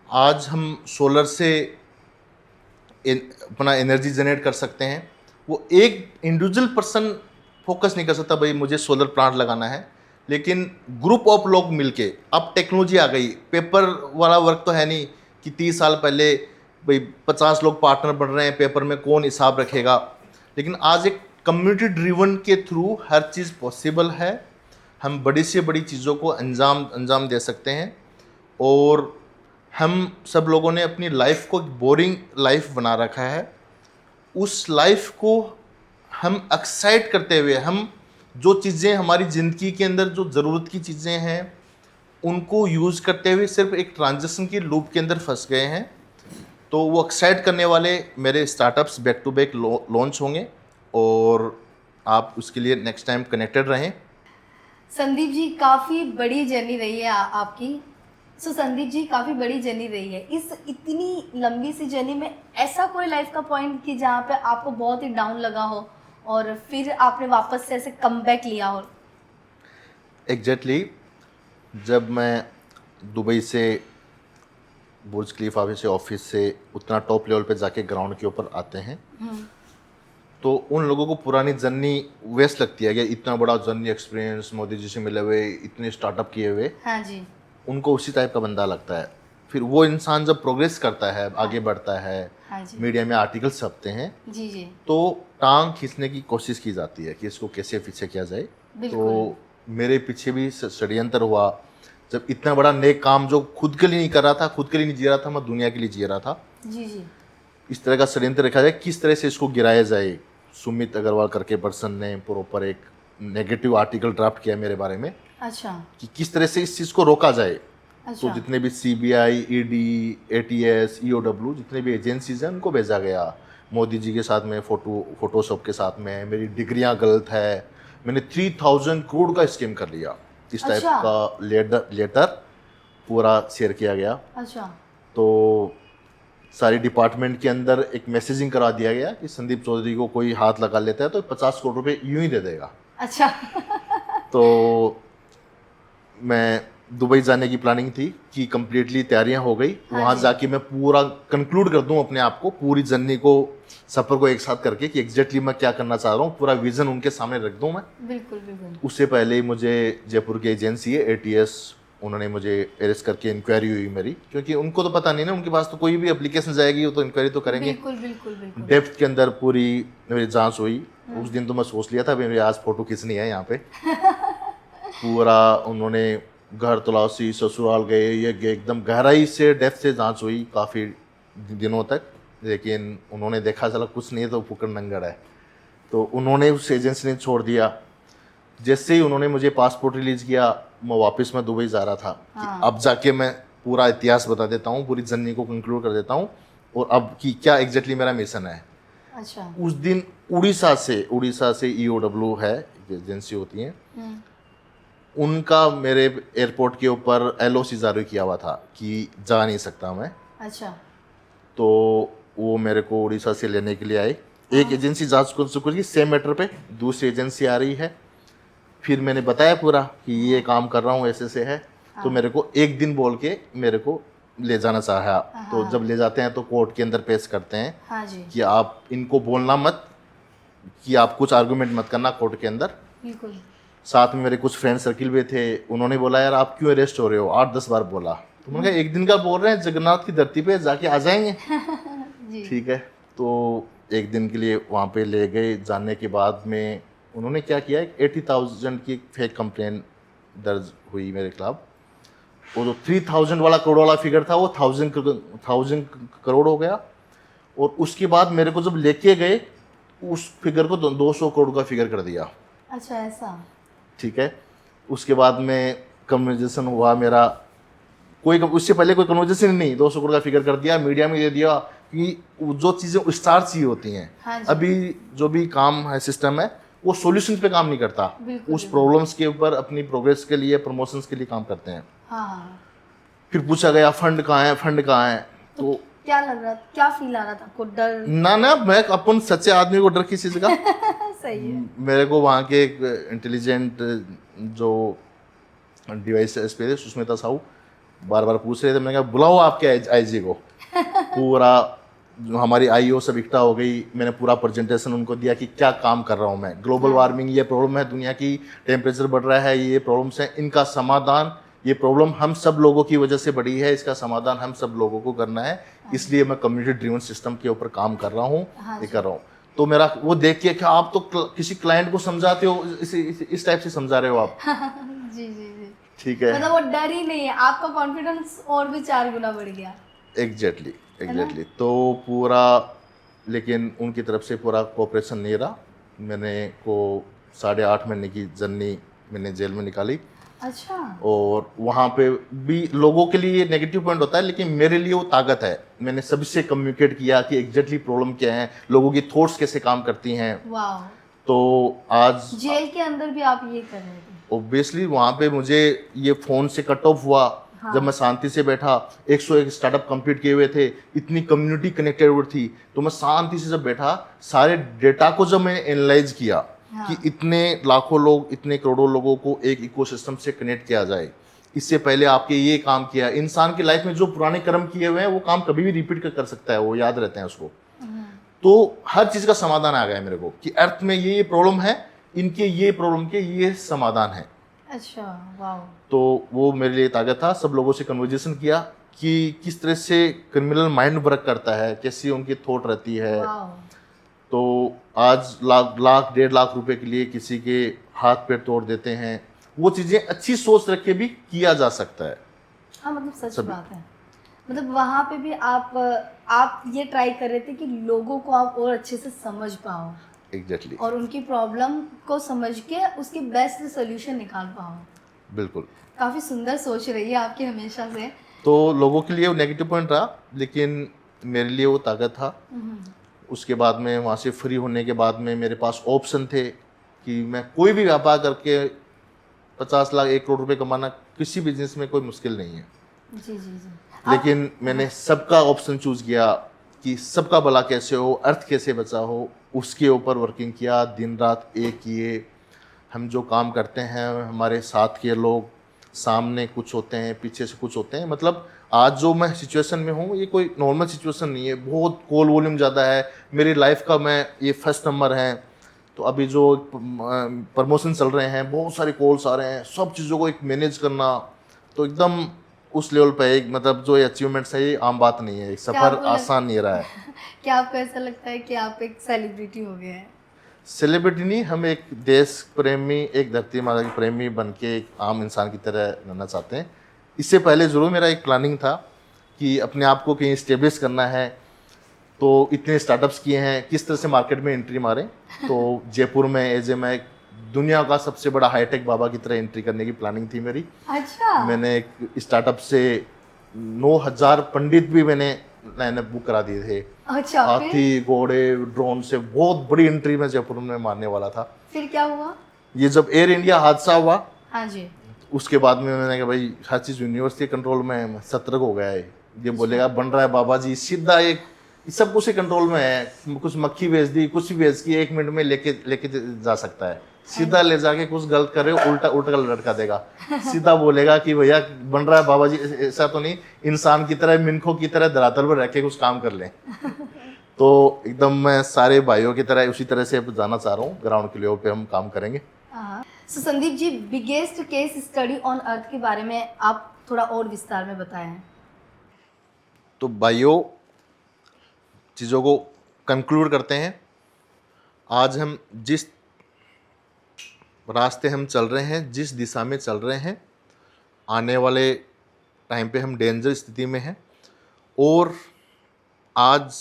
आज हम सोलर से अपना एनर्जी जनरेट कर सकते हैं। वो एक इंडिविजुअल पर्सन फोकस नहीं कर सकता भाई मुझे सोलर प्लांट लगाना है, लेकिन ग्रुप ऑफ लोग मिलके, अब टेक्नोलॉजी आ गई, पेपर वाला वर्क तो है नहीं कि 30 साल पहले भाई 50 लोग पार्टनर बन रहे हैं, पेपर में कौन हिसाब रखेगा। लेकिन आज एक कम्युनिटी ड्रिवन के थ्रू हर चीज़ पॉसिबल है। हम बड़ी से बड़ी चीज़ों को अंजाम दे सकते हैं। और हम सब लोगों ने अपनी लाइफ को बोरिंग लाइफ बना रखा है, उस लाइफ को हम एक्साइट करते हुए, हम जो चीज़ें हमारी ज़िंदगी के अंदर जो ज़रूरत की चीज़ें हैं उनको यूज़ करते हुए सिर्फ एक ट्रांजेक्शन की लूप के अंदर फंस गए हैं। तो वो एक्साइट करने वाले मेरे startups back to back launch होंगे और आप उसके लिए नेक्स्ट टाइम कनेक्टेड रहें। संदीप जी, काफ़ी बड़ी जर्नी रही है आपकी। संदीप जी, काफ़ी बड़ी जर्नी रही है। इस इतनी लंबी सी जर्नी में ऐसा कोई लाइफ का पॉइंट कि जहाँ पे आपको बहुत ही डाउन लगा हो और फिर आपने वापस से ऐसे कमबैक लिया हो? एग्जैक्टली जब मैं दुबई से, बुर्ज खलीफा से, ऑफिस से उतना टॉप लेवल पे जाके ग्राउंड के ऊपर आते हैं, तो उन लोगों को पुरानी जर्नी वेस्ट लगती है कि इतना बड़ा जर्नी एक्सपीरियंस, मोदी जी से मिले हुए, इतने स्टार्टअप किए हुए। हाँ जी। उनको उसी टाइप का बंदा लगता है। फिर वो इंसान जब प्रोग्रेस करता है, आगे बढ़ता है, हाँ जी। मीडिया में आर्टिकल्स छपते हैं, जी जी। तो टांग खींचने की कोशिश की जाती है कि इसको कैसे पीछे किया जाए। तो मेरे पीछे भी षड्यंत्र हुआ। जब इतना बड़ा नेक काम जो खुद के लिए नहीं कर रहा था, खुद के लिए नहीं जी रहा था, मैं दुनिया के लिए जी रहा था। जी जी। इस तरह का षड्यंत्र रखा जाए, किस तरह से इसको गिराया जाए। सुमित अग्रवाल करके पर्सन ने प्रॉपर एक नेगेटिव आर्टिकल ड्राफ्ट किया मेरे बारे में। अच्छा। कि किस तरह से इस चीज़ को रोका जाए। तो जितने भी CBI, ED, ATS, EOW जितने भी एजेंसीज हैं उनको भेजा गया। मोदी जी के साथ में फोटोशॉप के साथ में मेरी डिग्रियां गलत है, मैंने 3000 करोड़ का स्कीम कर लिया, इस टाइप अच्छा। का लेटर पूरा शेयर किया गया। अच्छा। तो सारी डिपार्टमेंट के अंदर एक मैसेजिंग करा दिया गया कि संदीप चौधरी को कोई हाथ लगा लेता है तो 50 करोड़ रुपए यूं ही दे देगा। अच्छा। तो मैं दुबई जाने की प्लानिंग थी कि कंप्लीटली तैयारियां हो गई, हाँ वहां जी। जाके मैं पूरा कंक्लूड कर दूं अपने आप को, पूरी जर्नी को, सफर को एक साथ करके कि एग्जैक्टली मैं क्या करना चाह रहा हूँ, पूरा विजन उनके सामने रख दूं मैं। बिल्कुल बिल्कुल। उससे पहले ही मुझे जयपुर की एजेंसी है ATS, उन्होंने मुझे अरेस्ट करके इंक्वायरी हुई मेरी, क्योंकि उनको तो पता नहीं ना, उनके पास तो कोई भी एप्लीकेशन जाएगी वो तो इंक्वायरी तो करेंगे। बिल्कुल बिल्कुल बिल्कुल। डेप्थ के अंदर पूरी मेरी जांच हुई। उस दिन तो मैं सोच लिया था मेरी आज फोटो खींचनी है यहाँ पे। पूरा उन्होंने घर तलाशी, ससुराल गए, ये गए, एकदम गहराई से डेप्थ से जांच हुई काफ़ी दिनों तक, लेकिन उन्होंने देखा चला कुछ नहीं है तो फुकड़ नंगड़ है, तो उन्होंने उस एजेंसी ने छोड़ दिया। जैसे ही उन्होंने मुझे पासपोर्ट रिलीज किया, मैं दुबई जा रहा था कि अब जाके मैं पूरा इतिहास बता देता हूँ, पूरी जर्नी को कंक्लूड कर देता हूँ और अब कि क्या एग्जैक्टली मेरा मिशन है। अच्छा। उस दिन उड़ीसा से EOW है, एजेंसी होती है, उनका मेरे एयरपोर्ट के ऊपर LOC जारी किया हुआ था कि जा नहीं सकता मैं। अच्छा। तो वो मेरे को उड़ीसा से लेने के लिए आए। एक एजेंसी जांच कर चुकी सेम मैटर पे, दूसरी एजेंसी आ रही है। फिर मैंने बताया पूरा कि ये काम कर रहा हूँ, ऐसे से है। तो मेरे को एक दिन बोल के मेरे को ले जाना चाहा। तो जब ले जाते हैं तो कोर्ट के अंदर पेश करते हैं। हाँ जी। कि आप इनको बोलना मत, कि आप कुछ आर्गुमेंट मत करना कोर्ट के अंदर। बिल्कुल। साथ में मेरे कुछ फ्रेंड सर्किल भी थे, उन्होंने बोला यार आप क्यों अरेस्ट हो रहे हो, 8-10 बार बोला। तो मैंने कहा एक दिन का बोल रहे हैं, जगन्नाथ की धरती पे जाके आ जाएंगे। जी। ठीक है। तो एक दिन के लिए वहाँ पे ले गए। जाने के बाद में उन्होंने क्या किया, 80,000 की फेक कंप्लेन दर्ज हुई मेरे खिलाफ। वो जो 3000 वाला करोड़ वाला फिगर था वो 1000 करोड़ हो गया। और उसके बाद मेरे को जब लेके गए उस फिगर को 200 करोड़ का फिगर कर दिया। अच्छा, ऐसा। ठीक है। उसके बाद में कन्वर्जेशन हुआ मेरा, कोई उससे पहले कोई कन्वर्जेशन नहीं, 200 करोड़ का फिगर कर दिया, मीडिया में दे दिया कि जो चीज़ें स्टार चाहिए होती हैं। हाँ जी। अभी जो भी काम है, सिस्टम है, वो सॉल्यूशन पे काम नहीं करता, उस प्रॉब्लम्स के ऊपर अपनी प्रोग्रेस के लिए, प्रमोशंस के लिए काम करते हैं। हाँ। फिर पूछा गया फंड कहाँ है, फंड कहाँ है। तो क्या लग रहा, क्या फील आ रहा था आपको? डर? ना मैं अपन सच्चे आदमी को डर किसी चीज़ का। सही है। मेरे को वहाँ के एक इंटेलिजेंट जो डिवाइस पे थे, सुष्मिता साहू, बार बार पूछ रहे थे। मैंने कहा बुलाओ आपके IG को। पूरा जो हमारी IO सब इकट्ठा हो गई, मैंने पूरा प्रेजेंटेशन उनको दिया कि क्या काम कर रहा हूँ मैं। ग्लोबल वार्मिंग ये प्रॉब्लम है, दुनिया की टेम्परेचर बढ़ रहा है, ये प्रॉब्लम्स हैं, इनका समाधान, ये प्रॉब्लम हम सब लोगों की वजह से बढ़ी है, इसका समाधान हम सब लोगों को करना है, इसलिए मैं कम्युनिटी ड्रिवन सिस्टम के ऊपर काम कर रहा हूँ, ये कर रहा हूँ। तो मेरा वो देख के कि आप तो किसी क्लाइंट को समझाते हो, इस टाइप से समझा रहे हो आप। जी जी जी। ठीक है। मतलब वो डर ही नहीं है, आपका कॉन्फिडेंस और भी 4 गुना बढ़ गया। एग्जैक्टली। तो पूरा, लेकिन उनकी तरफ से पूरा कोऑपरेशन नहीं रहा। मैंने को 8.5 महीने की जर्नी मैंने जेल में निकाली। अच्छा। और वहाँ पे भी लोगों के लिए नेगेटिव पॉइंट होता है, लेकिन मेरे लिए वो ताकत है। मैंने सबसे कम्युनिकेट किया कि एग्जैक्टली प्रॉब्लम क्या है, लोगों की थॉट्स कैसे काम करती हैं। वाह। तो आज जेल के अंदर भी आप ये कर रहे थे? ऑब्वियसली वहाँ पे मुझे ये फ़ोन से कट ऑफ हुआ। हाँ। जब मैं शांति से बैठा, 101 स्टार्टअप कंप्लीट किए हुए थे, इतनी कम्युनिटी कनेक्टेड थी, तो मैं शांति से जब बैठा, सारे डेटा को जब मैंने एनालाइज किया, हाँ, कि इतने लाखों लोग, इतने करोड़ों लोगों को एक इकोसिस्टम से कनेक्ट किया जाए। इससे पहले आपके ये काम किया, इंसान की लाइफ में जो पुराने कर्म किए हुए हैं वो काम कभी भी रिपीट कर सकता है, वो याद रहते हैं उसको। तो हर चीज़ का समाधान आ गया मेरे को कि अर्थ में ये प्रॉब्लम है, इनके ये प्रॉब्लम के ये समाधान है। अच्छा, वाह। तो वो मेरे लिए ताकत था। सब लोगों से कन्वर्जेशन किया कि किस तरह से क्रिमिनल माइंड वर्क करता है, कैसी उनकी थॉट रहती है। तो आज लाख 1.5 लाख रुपए के लिए किसी के हाथ पैर तोड़ देते हैं, वो चीज़ें अच्छी सोच रख के भी किया जा सकता है। हाँ, मतलब सच बात है। मतलब वहाँ पे भी आप ये ट्राई कर रहे थे कि लोगों को आप और अच्छे से समझ पाओ। एग्जैक्टली। और उनकी प्रॉब्लम को समझ के उसके बेस्ट सोल्यूशन निकाल पाओ। बिल्कुल। काफ़ी सुंदर सोच रही है आपकी हमेशा से। तो लोगों के लिए वो नेगेटिव पॉइंट रहा, लेकिन मेरे लिए वो ताकत था। उसके बाद में वहाँ से फ्री होने के बाद में मेरे पास ऑप्शन थे कि मैं कोई भी व्यापार करके 50 लाख 1 करोड़ रुपए कमाना किसी बिजनेस में कोई मुश्किल नहीं है। जी जी जी। लेकिन मैंने सबका ऑप्शन चूज किया कि सबका भला कैसे हो, अर्थ कैसे बचा हो, उसके ऊपर वर्किंग किया, दिन रात एक किए। हम जो काम करते हैं, हमारे साथ के लोग, सामने कुछ होते हैं, पीछे से कुछ होते हैं। मतलब आज जो मैं सिचुएशन में हूँ, ये कोई नॉर्मल सिचुएशन नहीं है। बहुत कॉल वॉल्यूम ज़्यादा है मेरी लाइफ का, मैं ये फर्स्ट नंबर है। तो अभी जो प्रमोशन चल रहे हैं, बहुत सारे कॉल्स आ रहे हैं, सब चीज़ों को एक मैनेज करना, तो एकदम उस लेवल पे एक मतलब जो ये अचीवमेंट्स है, ये आम बात नहीं है। सफ़र आसान नहीं रहा है। क्या आपको ऐसा लगता है कि आप एक सेलिब्रिटी हो गए हैं? सेलिब्रिटी नहीं, हम एक देश प्रेमी, एक धरती माता के प्रेमी बन के एक आम इंसान की तरह रहना चाहते हैं। इससे पहले ज़रूर मेरा एक प्लानिंग था कि अपने आप को कहीं इस्टेब्लिश करना है। तो इतने स्टार्टअप्स किए हैं, किस तरह से मार्केट में एंट्री मारें। तो जयपुर में मैं एक दुनिया का सबसे बड़ा हाईटेक बाबा की तरह एंट्री करने की प्लानिंग थी मेरी। अच्छा। मैंने एक स्टार्टअप से 9,000 पंडित भी मैंने बुक करा दिए थे। अच्छा, हाथी, घोड़े, ड्रोन से बहुत बड़ी एंट्री मैं जयपुर में मारने वाला था। फिर क्या हुआ? ये जब एयर इंडिया हादसा हुआ, हाँ जी, उसके बाद में मैंने कहा भाई हर चीज़ यूनिवर्स के कंट्रोल में है, मैं सतर्क हो गया है। ये बोलेगा बन रहा है बाबा जी, सीधा एक सब कुछ कंट्रोल में है। कुछ मक्खी भेज दी, कुछ भी भेज के 1 मिनट में लेके लेके जा सकता है। सीधा ले जाके कुछ गलत करे, उल्टा उल्टा लटका देगा। सीधा बोलेगा कि भैया बन रहा है बाबा जी, ऐसा तो नहीं, इंसान की तरह, मिनखों की तरह धरातल पर रह के कुछ काम कर लें। तो एकदम मैं सारे भाइयों की तरह उसी तरह से जाना चाह रहा हूँ। ग्राउंड के लेवल पे हम काम करेंगे। So Sandeep ji, biggest case study on earth के बारे में आप थोड़ा और विस्तार में बताएं। तो भाइयों, चीज़ों को कंक्लूड करते हैं। आज हम जिस रास्ते हम चल रहे हैं, जिस दिशा में चल रहे हैं, आने वाले टाइम पे हम डेंजर स्थिति में हैं। और आज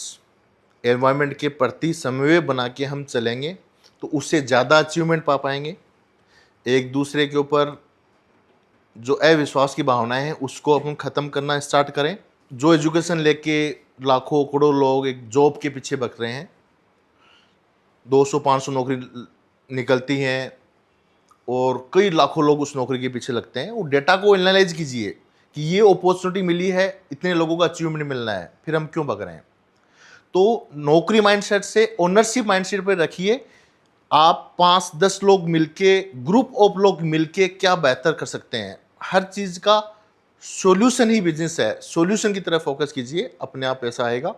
एनवायरनमेंट के प्रति समन्वय बना के हम चलेंगे तो उससे ज़्यादा अचीवमेंट पा पाएंगे। एक दूसरे के ऊपर जो अविश्वास की भावनाएं हैं, उसको अपन ख़त्म करना स्टार्ट करें। जो एजुकेशन लेके लाखों करोड़ों लोग एक जॉब के पीछे भग रहे हैं, 200-500 नौकरी निकलती हैं और कई लाखों लोग उस नौकरी के पीछे लगते हैं। वो डेटा को एनालाइज कीजिए कि ये अपॉर्चुनिटी मिली है, इतने लोगों को अचीवमेंट मिलना है, फिर हम क्यों भग रहे हैं। तो नौकरी माइंडसेट से ओनरशिप माइंडसेट पर रखिए। आप 5-10 लोग मिलके, ग्रुप ऑफ लोग मिलके क्या बेहतर कर सकते हैं। हर चीज़ का सॉल्यूशन ही बिजनेस है। सॉल्यूशन की तरफ फोकस कीजिए, अपने आप पैसा आएगा।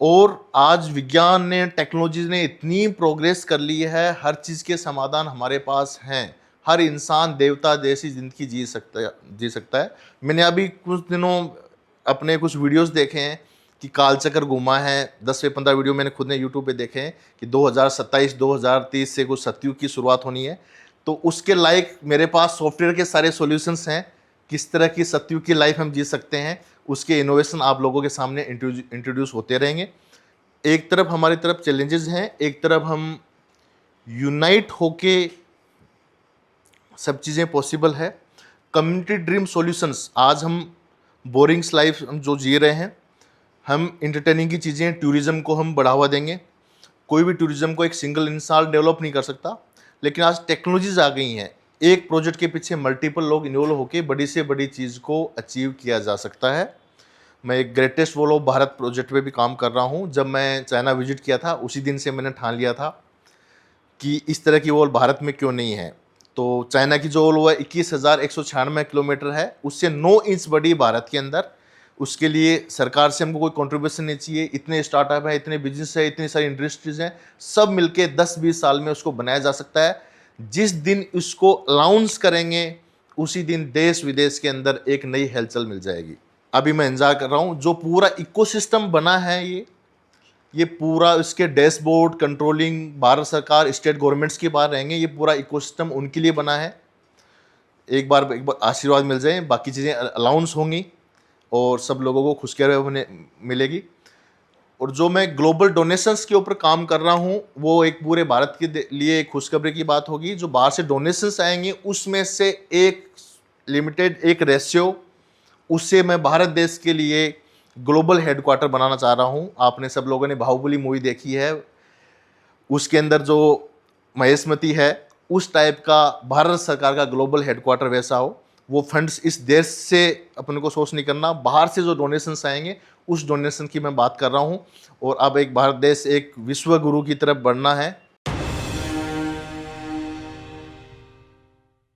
और आज विज्ञान ने, टेक्नोलॉजी ने इतनी प्रोग्रेस कर ली है, हर चीज़ के समाधान हमारे पास हैं। हर इंसान देवता जैसी ज़िंदगी जी सकता है। मैंने अभी कुछ दिनों अपने कुछ वीडियोस देखे हैं कि कालचक्र घुमा है। 10 से 15 वीडियो मैंने खुद ने यूट्यूब पे देखे हैं कि 2027-2030 से कुछ सतयुग की शुरुआत होनी है। तो उसके लायक मेरे पास सॉफ्टवेयर के सारे सॉल्यूशंस हैं। किस तरह की सतयुग की लाइफ हम जी सकते हैं, उसके इनोवेशन आप लोगों के सामने इंट्रोड्यूस होते रहेंगे। एक तरफ हमारी तरफ चैलेंजेस हैं, एक तरफ हम यूनाइट होके सब चीज़ें पॉसिबल है। कम्युनिटी ड्रीम सॉल्यूशंस, आज हम बोरिंग्स लाइफ हम जो जी रहे हैं, हम इंटरटेनिंग की चीज़ें, टूरिज़्म को हम बढ़ावा देंगे। कोई भी टूरिज़्म को एक सिंगल इंसान डेवलप नहीं कर सकता, लेकिन आज टेक्नोलॉजीज आ गई हैं। एक प्रोजेक्ट के पीछे मल्टीपल लोग इन्वॉल्व होकर बड़ी से बड़ी चीज़ को अचीव किया जा सकता है। मैं एक greatest wall of Bharat project पे भी काम कर रहा हूँ। जब मैं चाइना विजिट किया था, उसी दिन से मैंने ठान लिया था कि इस तरह की वॉल भारत में क्यों नहीं है। तो चाइना की जो वॉल वो 21,196 किलोमीटर है, उससे 9 इंच बड़ी भारत के अंदर। उसके लिए सरकार से हमको कोई कंट्रीब्यूशन नहीं चाहिए। इतने स्टार्टअप है, इतने बिजनेस है, इतनी सारी इंडस्ट्रीज हैं, सब मिलके 10-20 साल में उसको बनाया जा सकता है। जिस दिन इसको अनाउंस करेंगे, उसी दिन देश विदेश के अंदर एक नई हलचल मिल जाएगी। अभी मैं इंतजार कर रहा हूँ। जो पूरा इकोसिस्टम बना है, ये पूरा इसके डैशबोर्ड कंट्रोलिंग भारत सरकार, स्टेट गवर्नमेंट्स के बाहर रहेंगे। ये पूरा इकोसिस्टम उनके लिए बना है। एक बार आशीर्वाद मिल जाए, बाकी चीज़ें अनाउंस होंगी और सब लोगों को खुशखबरी मिलेगी। और जो मैं ग्लोबल डोनेशंस के ऊपर काम कर रहा हूँ वो एक पूरे भारत के लिए एक खुशखबरी की बात होगी। जो बाहर से डोनेशंस आएंगे उसमें से एक लिमिटेड एक रेशियो उससे मैं भारत देश के लिए ग्लोबल हेडक्वार्टर बनाना चाह रहा हूँ। आपने सब लोगों ने बाहुबली मूवी देखी है, उसके अंदर जो महेशमती है उस टाइप का भारत सरकार का ग्लोबल हेडक्वार्टर वैसा हो। वो फंड्स इस देश से अपन को सोच नहीं करना, बाहर से जो डोनेशंस आएंगे उस डोनेशन की मैं बात कर रहा हूँ। और अब एक भारत देश एक विश्व गुरु की तरफ बढ़ना है